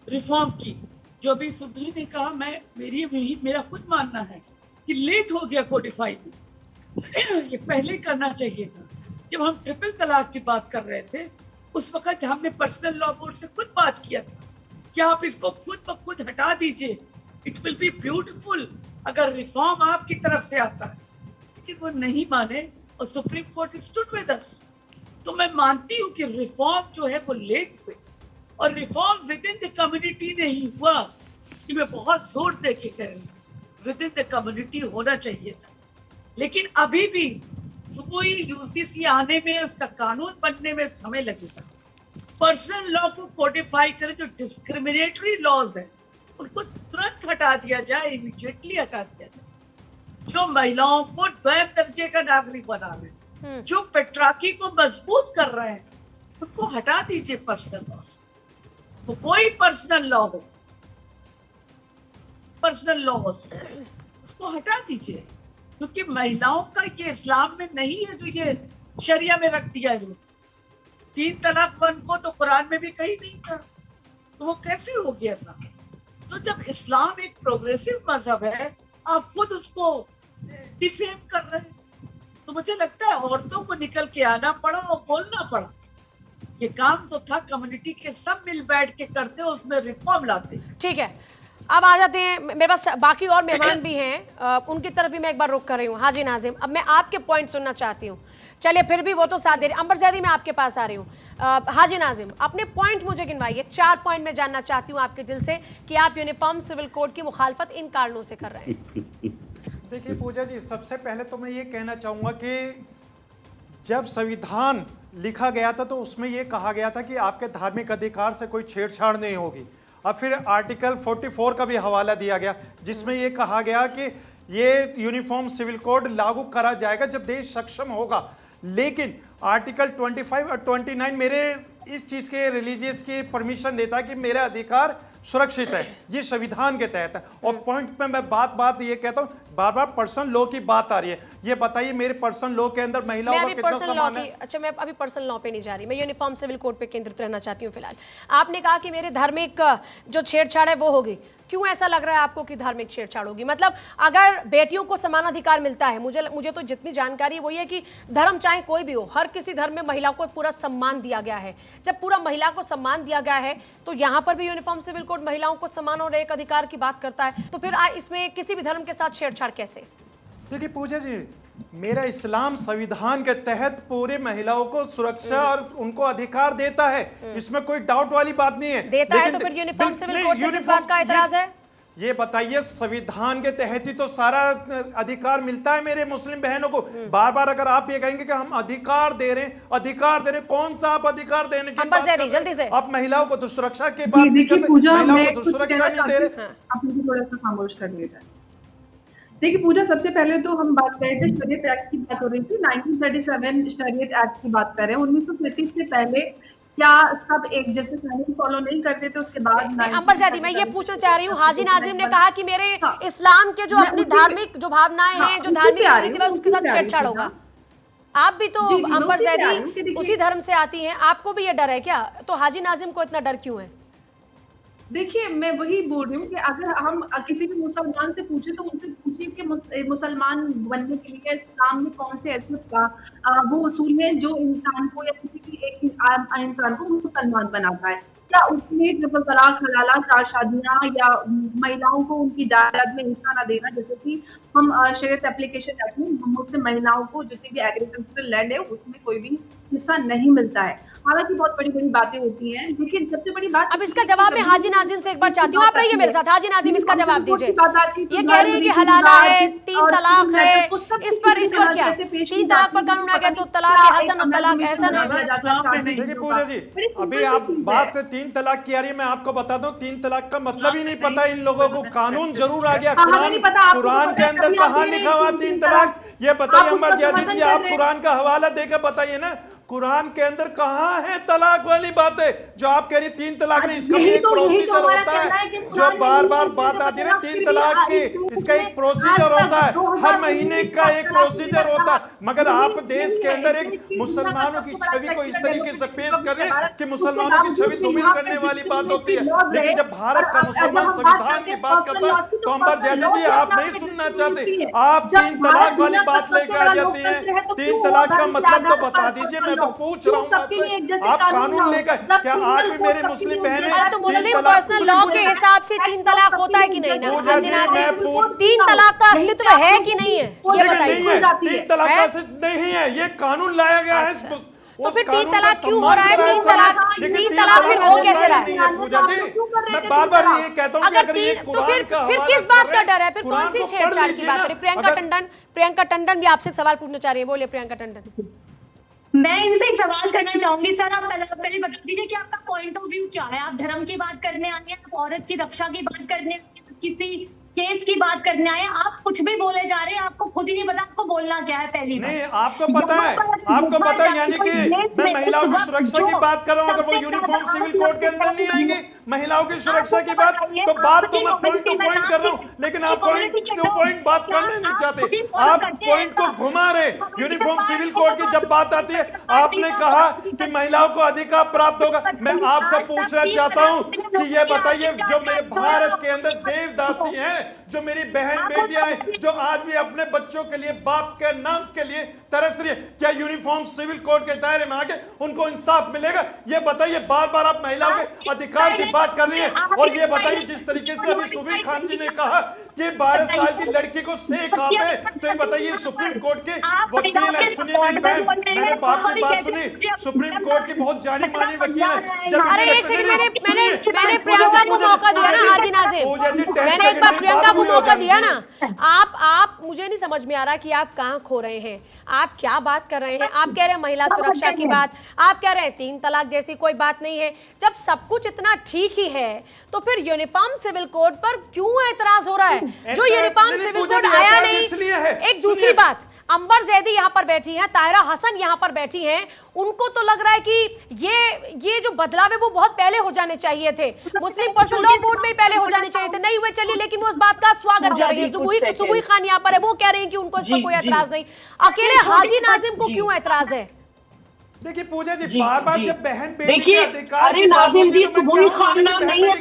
[SPEAKER 7] रिफॉर्म की। जो भी सुप्रीम ने कहा, मेरा खुद मानना है कि लेट हो गया कोडिफाई में। ये पहले करना चाहिए था। जब हम ट्रिपल तलाक की बात कर रहे थे, उस वक्त हमने पर्सनल लॉ बोर्ड से खुद बात किया था कि आप इसको खुद ब खुद हटा दीजिए, इट विल बी ब्यूटीफुल अगर रिफॉर्म आपकी तरफ से आता है। लेकिन वो नहीं माने और supreme court stood with us. तो मैं मानती हूँ कि रिफॉर्म जो है वो लेट हुए, और reform with in the community नहीं हुआ। कि मैं बहुत जोर दे के कह रही हूँ, विद इन द कम्युनिटी होना चाहिए था। लेकिन अभी भी कोई यूसीसी आने में, उसका कानून बनने में समय लगेगा। पर्सनल लॉ को कोडिफाई करें, जो डिस्क्रिमिनेटरी लॉज है उनको तुरंत हटा दिया जाए, इमीडिएटली हटा दिया जाए। जो महिलाओं को द्वैम दर्जे का नागरिक बना रहे हैं, जो पेट्रार्की को मजबूत कर रहे हैं, उनको हटा दीजिए पर्सनल लॉ से। तो कोई पर्सनल लॉ हो, पर्सनल लॉ उसको हटा दीजिए, क्योंकि महिलाओं का ये इस्लाम में नहीं है जो ये शरिया में रख दिया है। 3 तलाक 1 को तो कुरान में भी कहीं नहीं था, तो वो कैसे हो गया था? तो जब इस्लाम एक प्रोग्रेसिव मजहब है, आप खुद उसको डिफेम कर रहे हैं। तो मुझे लगता है औरतों को निकल के आना पड़ा और बोलना पड़ा। ये काम तो था कम्युनिटी के सब मिल बैठ के करते, उसमें रिफॉर्म लाते।
[SPEAKER 1] ठीक है, अब आ जाते हैं, मेरे पास बाकी और मेहमान भी हैं, उनकी तरफ भी मैं एक बार रुक कर रही हूँ। हाजी नाजिम, अब मैं आपके पॉइंट सुनना चाहती हूँ। चलिए, फिर भी वो तो साथ दे रहे। अंबर ज़ैदी, मैं आपके पास आ रही हूँ। हाजी नाजिम, अपने पॉइंट मुझे गिनवाइए। 4 पॉइंट में जानना चाहती हूँ आपके दिल से कि आप यूनिफॉर्म सिविल कोड की मुखालफत इन कारणों से कर रहे हैं।
[SPEAKER 5] देखिए पूजा जी, सबसे पहले तो मैं ये कहना चाहूँगा कि जब संविधान लिखा गया था तो उसमें ये कहा गया था कि आपके धार्मिक अधिकार से कोई छेड़छाड़ नहीं होगी। अब फिर आर्टिकल 44 का भी हवाला दिया गया, जिसमें ये कहा गया कि ये यूनिफॉर्म सिविल कोड लागू करा जाएगा जब देश सक्षम होगा। लेकिन आर्टिकल 25 और 29 मेरे इस चीज़ के रिलीजियस की परमिशन देता है कि मेरा अधिकार सुरक्षित है, ये संविधान के तहत है। और पॉइंट पे मैं बात ये कहता हूँ, बार बार पर्सनल लॉ की बात आ रही है। ये बताइए मेरे पर्सनल लॉ के अंदर महिलाओं का कितना सम्मान है?
[SPEAKER 1] अच्छा, मैं अभी पर्सनल लॉ पे नहीं जा रही, मैं यूनिफॉर्म सिविल कोड पे केंद्रित रहना चाहती हूँ फिलहाल। आपने कहा कि मेरे धार्मिक जो छेड़छाड़ है वो होगी। क्यों ऐसा लग रहा है आपको कि धार्मिक छेड़छाड़ होगी? मतलब अगर बेटियों को समान अधिकार मिलता है, मुझे तो जितनी जानकारी है वो ये कि धर्म चाहे कोई भी हो, हर किसी धर्म में महिला को पूरा सम्मान दिया गया है। जब पूरा महिला को सम्मान दिया गया है तो यहाँ पर भी यूनिफॉर्म सिविल कोड महिलाओं को समान और एक अधिकार की बात करता है, तो फिर इसमें किसी भी धर्म के साथ छेड़छाड़ कैसे?
[SPEAKER 5] देखिए पूजा जी, मेरा इस्लाम संविधान के तहत पूरे महिलाओं को सुरक्षा और उनको अधिकार देता है, इसमें कोई डाउट वाली बात नहीं है।
[SPEAKER 1] देता है तो फिर यूनिफॉर्म सिविल कोड से किस बात का एतराज है?
[SPEAKER 5] ये बताइए, संविधान के तहत ही तो सारा अधिकार मिलता है मेरे मुस्लिम बहनों को। बार बार अगर आप ये कहेंगे कि हम अधिकार दे रहे हैं, कौन सा आप अधिकार देने की बात कर रहे हैं?
[SPEAKER 1] जल्दी से
[SPEAKER 5] आप महिलाओं को तो सुरक्षा की बात नहीं करते, महिलाओं को तो सुरक्षा नहीं दे रहे।
[SPEAKER 6] आप मुझे थोड़ा सा खामोश कर लिया जाए। देखिए पूजा, सबसे पहले तो हम बात कर रहे थे शरीयत एक्ट की बात हो रही थी, 1937 शरीयत एक्ट की बात कर रहे हैं। 1933 से पहले क्या सब एक जैसे कानून फॉलो नहीं करते थे? उसके बाद
[SPEAKER 1] अंबर ज़ैदी, मैं ये पूछना चाह रही हूँ, हाजी नाजिम ने कहा कि मेरे इस्लाम के जो अपनी धार्मिक जो भावनाएं हैं, जो धार्मिक रीति उसके साथ छेड़छाड़ होगा। आप भी तो अंबर ज़ैदी उसी धर्म से आती हैं, आपको भी ये डर है क्या? तो हाजी नाजिम को इतना डर क्यों है?
[SPEAKER 6] देखिए, मैं वही बोल रही हूँ कि अगर हम किसी भी मुसलमान से पूछे तो उनसे पूछिए कि मुसलमान बनने के लिए इस्लाम में कौन से ऐसे वो उसूल हैं जो इंसान को या किसी भी एक इंसान को मुसलमान बनाता है। क्या उसमें ट्रिपल तलाक, हलाला, 4 शादियां या महिलाओं को उनकी जायदाद में हिस्सा न देना, जैसे कि हम शरीयत एप्लीकेशन एक्ट में मुस्लिम महिलाओं को जितनी भी एग्रीकल्चरल लैंड है उसमें कोई भी हिस्सा नहीं मिलता है। हालांकि बहुत बड़ी बड़ी बातें होती हैं, लेकिन सबसे बड़ी बात
[SPEAKER 1] अब इसका जवाब मैं हाजी नाजिम से एक बार चाहती हूँ, आप रहिए मेरे साथ। हाजी नाजिम, इसका जवाब दीजिए। ये कह रही है कि हलाला है, 3 तलाक है, इस पर क्या 3 तलाक पर कानून आ गया तो तलाक हसन और तलाक एहसन है।
[SPEAKER 5] देखिए पूजा जी, अभी आप बात 3 तलाक की आ रही है, मैं आपको बता दूं 3 तलाक का मतलब ही नहीं पता इन लोगों को। कानून जरूर आ गया, कुरान के अंदर कहाँ लिखा हुआ 3 तलाक, ये बताइए अंबर ज़ैदी जी, आप कुरान का हवाला देकर बताइए ना, कुरान के अंदर कहाँ है तलाक वाली बातें जो आप कह रही 3 तलाक नहीं। इसका भी एक प्रोसीजर होता है, जो बार बार बात आती है ना 3 तलाक की, इसका एक प्रोसीजर होता है, हर महीने का एक प्रोसीजर होता है। मगर आप देश के अंदर एक मुसलमानों की छवि को इस तरीके से पेश कर रहे हैं कि मुसलमानों की छवि धूमिल करने वाली बात होती है। लेकिन जब भारत का मुसलमान संविधान की बात करता है तो अंबर ज़ैदी जी आप नहीं सुनना चाहते, आप 3 तलाक वाली बात लेकर आ जाती है। 3 तलाक का मतलब तो बता दीजिए, मैं तो पूछ रहा हूँ आपसे, आप कानून लेकर, क्या आज भी मेरी मुस्लिम बहनें
[SPEAKER 1] तो मुस्लिम पर्सनल लॉ के हिसाब से 3 तलाक होता है कि नहीं ना? 3 तलाक का अस्तित्व है कि नहीं है, ये बताइए।
[SPEAKER 5] 3 तलाक का अस्तित्व नहीं है, ये कानून लाया गया है।
[SPEAKER 1] तो फिर 3 तलाक क्यों हो रहा है? 3 तलाक फिर हो कैसे रहा है?
[SPEAKER 5] पूजा जी, मैं बार बार ये कहता हूँ कि अगर ये
[SPEAKER 1] तो फिर किस बात का डर है? फिर कौन सी छेड़छाड़ की बात है? प्रियंका टंडन भी आपसे सवाल पूछना चाह रही है, बोलिए प्रियंका टंडन।
[SPEAKER 3] मैं इनसे एक सवाल करना चाहूंगी सर, आप पहले बता दीजिए कि आपका पॉइंट ऑफ व्यू क्या है? आप धर्म की बात करने आए हैं, आप औरत की रक्षा की बात करने आए हैं, किसी केस की बात करने आए हैं, आप कुछ भी बोले जा रहे हैं, आपको खुद ही नहीं पता आपको बोलना क्या है। पहली बात
[SPEAKER 5] नहीं, आपको पता है, आपको पता है, यानी कि मैं महिलाओं की सुरक्षा की बात कर रहा हूँ, अगर वो यूनिफॉर्म सिविल कोड के अंदर नहीं आएंगे महिलाओं की सुरक्षा की बात, तो बात तो मैं पॉइंट टू पॉइंट कर रहा हूँ, लेकिन आप पॉइंट टू पॉइंट बात करना नहीं चाहते, आप पॉइंट को घुमा रहे। यूनिफॉर्म सिविल कोड की जब बात आती है, आपने कहा कि महिलाओं को अधिकार प्राप्त होगा। मैं आपसे पूछना चाहता हूँ कि ये बताइए, जो मेरे भारत के अंदर देवदासी हैं, जो मेरी बहन बेटियां हैं, जो आज भी अपने बच्चों के लिए बाप के नाम के लिए तरस रही है, क्या यूनिफॉर्म सिविल कोड के दायरे में आके उनको इंसाफ मिलेगा? ये बताइए। बार बार आप महिलाओं के अधिकार की बात कर रही है, और ये बताइए जिस तरीके से अभी सुबीर खान जी ने कहा कि 12 साल की लड़की को सेक आते हैं, तो ये बताइए सुप्रीम कोर्ट के वकील है, सुनिए मेरी बहन, मैंने बाप की बात सुनी, सुप्रीम कोर्ट की बहुत जानी मानी वकील है। जब
[SPEAKER 1] मैंने प्रियंका को मौका दिया ना हाजी नाजिम, मैंने एक बार प्रियंका को मौका दिया ना। आप मुझे नहीं समझ में आ रहा कि आप कहाँ खो रहे हैं, आप क्या बात कर रहे हैं? आप कह रहे हैं महिला सुरक्षा की बात, आप कह रहे हैं 3 तलाक जैसी कोई बात नहीं है। जब सब कुछ इतना ठीक ही है तो फिर यूनिफॉर्म सिविल कोड पर क्यों एतराज हो रहा है? जो यूनिफॉर्म सिविल कोड आया नहीं। एक दूसरी बात, अंबर ज़ैदी यहाँ पर बैठी हैं, ताहिरा हसन यहाँ पर बैठी हैं, उनको तो लग रहा है कि ये जो बदलाव है वो बहुत पहले हो जाने चाहिए थे, मुस्लिम पर्सनल लॉ बोर्ड में ही पहले हो जाने चाहिए थे, नहीं हुए। चलिए, लेकिन वो उस बात का स्वागत कर रही है। सुबुई खान यहाँ पर है, वो कह रहे हैं कि उनको इस पर कोई एतराज नहीं। अकेले हाजी नाजिम को क्यों एतराज है?
[SPEAKER 5] देखिए पूजा जी, बार बार जब बहन बेटी
[SPEAKER 4] देखिए, अरे नाजिम जी, सुबुई खान नाम नहीं है,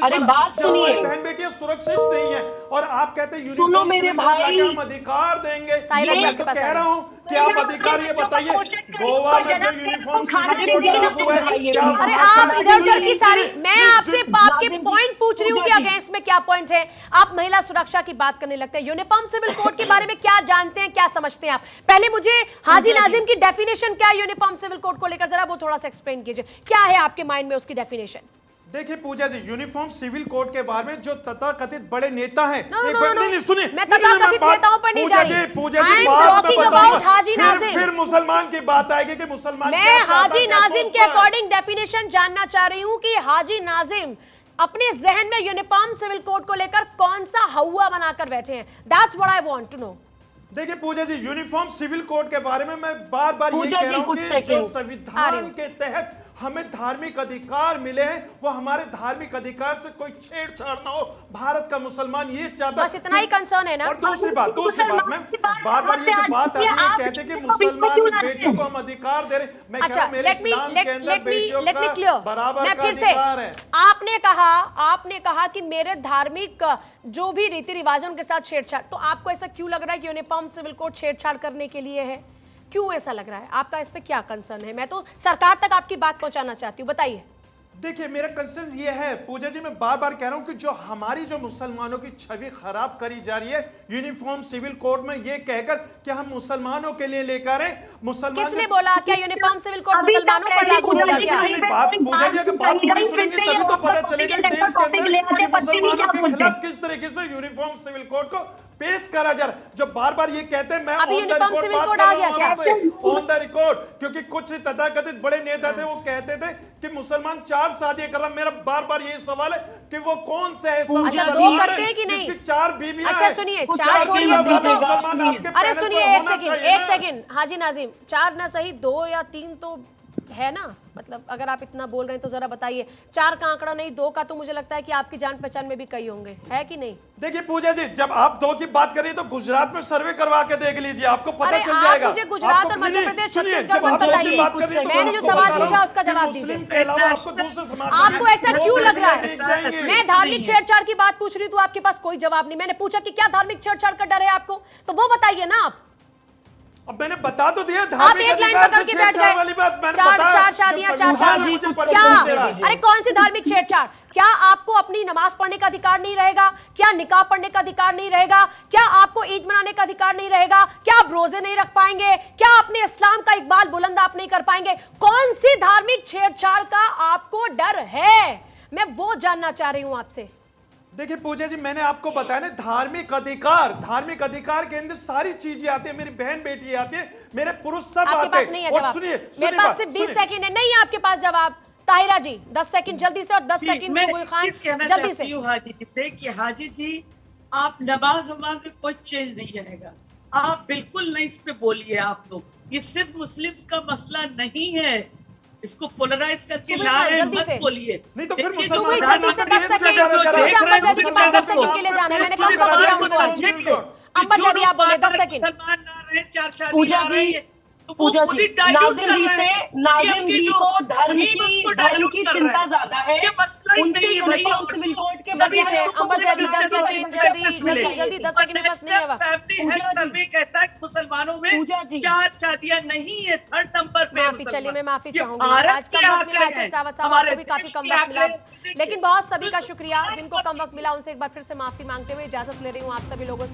[SPEAKER 4] अरे बात सुनिए,
[SPEAKER 5] बहन बेटियां सुरक्षित नहीं है और आप कहते हैं
[SPEAKER 4] सुनो
[SPEAKER 5] यूनिफॉर्म
[SPEAKER 4] मेरे
[SPEAKER 5] सिविल कोड
[SPEAKER 4] भाई,
[SPEAKER 5] लाके हम अधिकार देंगे।
[SPEAKER 1] ताहिरा जी,
[SPEAKER 5] मैं
[SPEAKER 1] आपके
[SPEAKER 5] तो
[SPEAKER 1] पास
[SPEAKER 5] कह
[SPEAKER 1] आ
[SPEAKER 5] रहा
[SPEAKER 1] रहे
[SPEAKER 5] हूँ कि आप अधिकार ये बताइए, गोवा में जो यूनिफॉर्म सिविल कोड लागू है, क्या
[SPEAKER 1] अरे
[SPEAKER 5] वहाँ
[SPEAKER 1] आप
[SPEAKER 5] का
[SPEAKER 1] इधर उधर की सारी,
[SPEAKER 5] नहीं,
[SPEAKER 1] मैं
[SPEAKER 5] नहीं,
[SPEAKER 1] आपसे आपके
[SPEAKER 4] नाज़िम जी,
[SPEAKER 1] पॉइंट पूछ रही हूँ कि
[SPEAKER 4] पूजा जी।
[SPEAKER 1] अगेंस्ट में क्या पॉइंट है। आप महिला सुरक्षा की बात करने लगते हैं। यूनिफॉर्म सिविल कोड के बारे में क्या जानते हैं, क्या समझते हैं आप? पहले मुझे हाजी
[SPEAKER 4] पूजा जी।
[SPEAKER 1] नाजिम की डेफिनेशन क्या है यूनिफॉर्म सिविल कोड को लेकर, जरा वो थोड़ा सा एक्सप्लेन कीजिए, क्या है आपके माइंड में उसकी डेफिनेशन?
[SPEAKER 5] देखिए Puja ji, uniform civil code के बारे में जो तथाकथित बड़े नेता हैं,
[SPEAKER 1] No, no,
[SPEAKER 5] एक
[SPEAKER 1] no,
[SPEAKER 5] बार-
[SPEAKER 1] no,
[SPEAKER 5] नहीं, सुनिए,
[SPEAKER 1] मैं
[SPEAKER 5] नहीं, नहीं,
[SPEAKER 1] तथाकथित
[SPEAKER 5] बात-
[SPEAKER 1] नेताओं पर नहीं जा रही।
[SPEAKER 5] पूजा
[SPEAKER 1] I
[SPEAKER 5] जी
[SPEAKER 1] am
[SPEAKER 5] बात मैं
[SPEAKER 1] talking
[SPEAKER 5] बताऊंगा।
[SPEAKER 1] about हाजी नाजिम।
[SPEAKER 5] फिर मुसलमान की बात आएगी कि मुसलमान क्या
[SPEAKER 1] मैं
[SPEAKER 5] चाहता है,
[SPEAKER 1] हाजी
[SPEAKER 5] क्या
[SPEAKER 1] नाजिम के
[SPEAKER 5] सोचता है।
[SPEAKER 1] अकॉर्डिंग डेफिनेशन जानना चाह रही हूं कि हाजी नाजिम अपने जहन में यूनिफॉर्म सिविल कोड को लेकर कौन सा हवा बनाकर बैठे हैं। That's what I want to know.
[SPEAKER 5] देखिए Puja ji, uniform civil code के बारे में मैं बार बार ये
[SPEAKER 4] पूजा
[SPEAKER 5] कह
[SPEAKER 4] जी,
[SPEAKER 5] रहा हूं
[SPEAKER 4] कुछ
[SPEAKER 5] कि जो
[SPEAKER 4] seconds।
[SPEAKER 5] संविधान के तहत हमें धार्मिक अधिकार मिले हैं, वो हमारे धार्मिक अधिकार से कोई छेड़छाड़ ना हो। भारत का मुसलमान ये चाहता
[SPEAKER 1] बस इतना ही concern है ना?
[SPEAKER 5] और दूसरी बात मैं बार बार ये जो बात आती है, कहते हैं कि मुसलमान बेटियों को हम अधिकार दे रहे हैं। मैं कह रहा
[SPEAKER 1] अच्छा,
[SPEAKER 5] हूं, मेरे इस्लाम के अंदर बेटियों
[SPEAKER 1] लेट मी
[SPEAKER 5] का
[SPEAKER 1] क्लियर।
[SPEAKER 5] बराबर
[SPEAKER 1] मैं
[SPEAKER 5] का
[SPEAKER 1] फिर से,
[SPEAKER 5] अधिकार है।
[SPEAKER 1] आपने कहा कि मेरे धार्मिक जो भी रीति रिवाजों उनके साथ छेड़छाड़, तो आपको ऐसा क्यों लग रहा है कि यूनिफॉर्म सिविल कोड छेड़छाड़ करने के लिए है? क्यों ऐसा लग रहा है? आपका इस पे क्या कंसर्न है? मैं तो सरकार तक आपकी बात पहुंचाना चाहती हूँ, बताइए।
[SPEAKER 5] देखिए मेरा कंसर्न ये है पूजा जी, मैं बार बार कह रहा हूं कि जो हमारी जो मुसलमानों की छवि खराब करी जा रही है यूनिफॉर्म सिविल कोड में ये कहकर कि हम मुसलमानों के लिए लेकर हैं। मुसलमान
[SPEAKER 1] किसने बोला? क्या यूनिफॉर्म सिविल कोड मुसलमानों पर लागू होगा क्या?
[SPEAKER 5] बात पूजा जी, अगर बात पूरी सुनेंगे तभी तो पता चलेगा देश के अंदर कि मुसलमानों के खिलाफ किस तरीके से यूनिफॉर्म सिविल कोड को पेश करा जा रहा है। जो बार बार ये कहते हैं, मैं
[SPEAKER 1] अभी
[SPEAKER 5] on the
[SPEAKER 1] uniform
[SPEAKER 5] record
[SPEAKER 1] civil
[SPEAKER 5] बात
[SPEAKER 1] कोड
[SPEAKER 5] कर
[SPEAKER 1] आ
[SPEAKER 5] रहा
[SPEAKER 1] गया
[SPEAKER 5] हूं
[SPEAKER 1] क्या?
[SPEAKER 5] आपसे, ऑन द रिकॉर्ड, क्योंकि कुछ तथाकथित बड़े नेता थे, वो कहते थे कि मुसलमान 4 शादियां कर रहा। मेरा बार बार ये सवाल है कि वो कौन से ऐसा
[SPEAKER 1] अच्छा,
[SPEAKER 5] मुसलमान
[SPEAKER 1] वो करते हैं कि नहीं?
[SPEAKER 5] जिसकी 4 बीवियां
[SPEAKER 1] अच्छा
[SPEAKER 5] हैं?
[SPEAKER 1] सुनिए,
[SPEAKER 4] कुछ
[SPEAKER 1] 4
[SPEAKER 4] आगे
[SPEAKER 1] छोड़िए,
[SPEAKER 4] मत दीजिएगा,
[SPEAKER 5] मुसलमान
[SPEAKER 4] प्लीज।
[SPEAKER 5] आपके
[SPEAKER 1] अरे
[SPEAKER 5] पैनल
[SPEAKER 1] सुनिए,
[SPEAKER 5] पर
[SPEAKER 1] एक
[SPEAKER 5] होना
[SPEAKER 1] सेकंड,
[SPEAKER 5] चाहिए
[SPEAKER 1] एक
[SPEAKER 5] ना।
[SPEAKER 1] सेकंड हाजी नाजिम, 4 ना सही 2 या 3 तो है ना? मतलब अगर आप इतना बोल रहे हैं तो जरा बताइए। 4 का आंकड़ा नहीं, 2 का तो मुझे लगता है कि आपकी जान पहचान में भी कई होंगे, है कि नहीं?
[SPEAKER 5] देखिए पूजा जी, जब आप 2 की बात करिए तो गुजरात में सर्वे करवा के देख लीजिए, आपको पता
[SPEAKER 1] अरे
[SPEAKER 5] चल
[SPEAKER 1] आप
[SPEAKER 5] जाएगा।
[SPEAKER 1] मुझे गुजरात
[SPEAKER 5] आपको-
[SPEAKER 1] और मध्य
[SPEAKER 5] नहीं,
[SPEAKER 1] प्रदेश,
[SPEAKER 5] सुनिए,
[SPEAKER 1] छत्तीसगढ़
[SPEAKER 5] जब आप
[SPEAKER 1] मत
[SPEAKER 5] 2 की
[SPEAKER 1] बताइए।
[SPEAKER 5] बात करिए तो
[SPEAKER 1] मैंने
[SPEAKER 5] मैं
[SPEAKER 1] जो
[SPEAKER 5] आपको
[SPEAKER 1] सवाल
[SPEAKER 5] बता रहा
[SPEAKER 1] पूछा
[SPEAKER 5] हूं
[SPEAKER 1] उसका
[SPEAKER 5] कि
[SPEAKER 1] जवाब
[SPEAKER 5] मुस्लिम
[SPEAKER 1] दीजिए।
[SPEAKER 5] के अलावा आपको दूसरे समाज में
[SPEAKER 1] आपको
[SPEAKER 5] भी
[SPEAKER 1] ऐसा
[SPEAKER 5] लोग
[SPEAKER 1] क्यों लग रहा
[SPEAKER 5] देख जाएंगे।
[SPEAKER 1] है? मैं धार्मिक छेड़छाड़ की बात पूछ रही हूँ तो आपके पास कोई जवाब नहीं। मैंने पूछा कि क्या धार्मिक छेड़छाड़ का डर है आपको, तो वो बताइए ना आप।
[SPEAKER 5] अब मैंने बता तो दिया,
[SPEAKER 1] आप
[SPEAKER 5] धार्मिक
[SPEAKER 1] एक लाइन
[SPEAKER 5] अधिकार
[SPEAKER 1] पकड़
[SPEAKER 5] से
[SPEAKER 1] के बैठ
[SPEAKER 5] छेड़छाड़ वाली बात
[SPEAKER 1] गए।
[SPEAKER 5] मैंने
[SPEAKER 1] 4
[SPEAKER 5] बताया।
[SPEAKER 1] शादियां,
[SPEAKER 5] जब
[SPEAKER 1] 4
[SPEAKER 5] संविधान
[SPEAKER 1] शादियां,
[SPEAKER 5] मुझे
[SPEAKER 4] कुछ
[SPEAKER 1] क्या?
[SPEAKER 5] परमिशन दे रहा है।
[SPEAKER 1] अरे कौन सी धार्मिक छेड़छाड़? क्या आपको अपनी नमाज पढ़ने का अधिकार नहीं रहेगा? क्या निकाह पढ़ने का अधिकार नहीं रहेगा? क्या आपको ईद मनाने का अधिकार नहीं रहेगा? क्या आप रोजे नहीं रख पाएंगे? क्या अपने इस्लाम का इकबाल बुलंद आप नहीं कर पाएंगे? कौन सी धार्मिक छेड़छाड़ का आपको डर है? मैं वो जानना चाह रही हूं आपसे।
[SPEAKER 5] देखिए पूजा जी, मैंने आपको बताया ना, धार्मिक अधिकार के अंदर सारी चीजें आती है। मेरी बहन बेटी आती है, मेरे पुरुष सब
[SPEAKER 1] आपके
[SPEAKER 5] आते
[SPEAKER 1] पास
[SPEAKER 5] हैं।
[SPEAKER 1] नहीं है
[SPEAKER 5] और
[SPEAKER 1] जवाब।
[SPEAKER 5] सुनिए,
[SPEAKER 1] मेरे पास सिर्फ 20 सेकंड है। नहीं है आपके पास जवाब। ताहिरा जी 10 सेकंड जल्दी से, और 10 सेकंड
[SPEAKER 7] मैं
[SPEAKER 1] सुबुह खान
[SPEAKER 7] चीज कहना
[SPEAKER 1] जल्दी से।
[SPEAKER 7] चाहती हूँ हाजी जी से कि हाजी जी, आप नमाज वमाज में कोई चेंज नहीं आएगा। आप बिल्कुल नहीं इस पे बोलिए। आप लोग, ये सिर्फ मुस्लिम्स का मसला नहीं है, इसको पोलराइज करके
[SPEAKER 1] सुबह
[SPEAKER 7] ला
[SPEAKER 1] खान,
[SPEAKER 7] रहे
[SPEAKER 1] जल्दी
[SPEAKER 7] मत
[SPEAKER 1] से।
[SPEAKER 7] बोलिए।
[SPEAKER 5] नहीं तो फिर
[SPEAKER 7] देखिए,
[SPEAKER 5] मुसलमान
[SPEAKER 1] सुबह जल्दी से 10 सेकंड। मुझे अंबर जैदी के पास 10 सेकंड के लिए जाना है। मैंने कम वक्त दिया उनको आज। अंबर जैदी आप बोले 10 सेकंड।
[SPEAKER 7] मुसलमान ना रहे, 4 शादी
[SPEAKER 4] पूजा
[SPEAKER 7] ना
[SPEAKER 4] जी,
[SPEAKER 7] रहे, तो वो
[SPEAKER 4] पूजा
[SPEAKER 7] खुद
[SPEAKER 4] जी,
[SPEAKER 7] ही dilute
[SPEAKER 4] नाजिम
[SPEAKER 7] कर
[SPEAKER 4] जी
[SPEAKER 7] रहे
[SPEAKER 4] से,
[SPEAKER 7] हैं।
[SPEAKER 4] नाजिम
[SPEAKER 7] ये
[SPEAKER 4] जी
[SPEAKER 7] जो
[SPEAKER 4] को धर्म
[SPEAKER 7] ही उसको
[SPEAKER 4] की
[SPEAKER 7] dilute कर रहा
[SPEAKER 4] चिंता
[SPEAKER 7] है।
[SPEAKER 4] ज्यादा है।
[SPEAKER 7] ये मसला ही
[SPEAKER 4] उनसे
[SPEAKER 7] नहीं है भाई।
[SPEAKER 4] यूनिफॉर्म सिविल कोड के
[SPEAKER 1] जल्दी
[SPEAKER 4] बजाय
[SPEAKER 1] से,
[SPEAKER 4] उनको
[SPEAKER 1] अंबर जैदी 10
[SPEAKER 4] सिर्फ
[SPEAKER 1] सेकंड,
[SPEAKER 4] नाजिम
[SPEAKER 1] जल्दी
[SPEAKER 4] जी मिले।
[SPEAKER 1] जल्दी 10 सेकंड में पास नहीं है वक्त।
[SPEAKER 7] फैमिली हेल्थ सर्वे कहता है कि मुसलमानों में
[SPEAKER 4] पूजा जी।
[SPEAKER 7] 4 शादियां नहीं है, 3rd नंबर पे है
[SPEAKER 1] माफी,
[SPEAKER 7] मुसलमान।
[SPEAKER 1] चलिए मैं माफी
[SPEAKER 7] ये
[SPEAKER 1] चाहूंगी।
[SPEAKER 7] भारत
[SPEAKER 1] आज
[SPEAKER 7] के
[SPEAKER 1] कम वक्त मिला,
[SPEAKER 7] आंकड़े
[SPEAKER 1] आशीष
[SPEAKER 7] हैं,
[SPEAKER 1] रावत साहब
[SPEAKER 7] हमारे
[SPEAKER 1] आपको भी काफी
[SPEAKER 7] देश
[SPEAKER 1] कम
[SPEAKER 7] के
[SPEAKER 1] वक्त मिला,
[SPEAKER 7] आंकड़े।
[SPEAKER 1] लेकिन बहुत सभी का शुक्रिया जिनको कम वक्त मिला। उनसे एक बार फिर से माफी मांगते हुए इजाजत ले रही हूँ आप सभी लोगों से।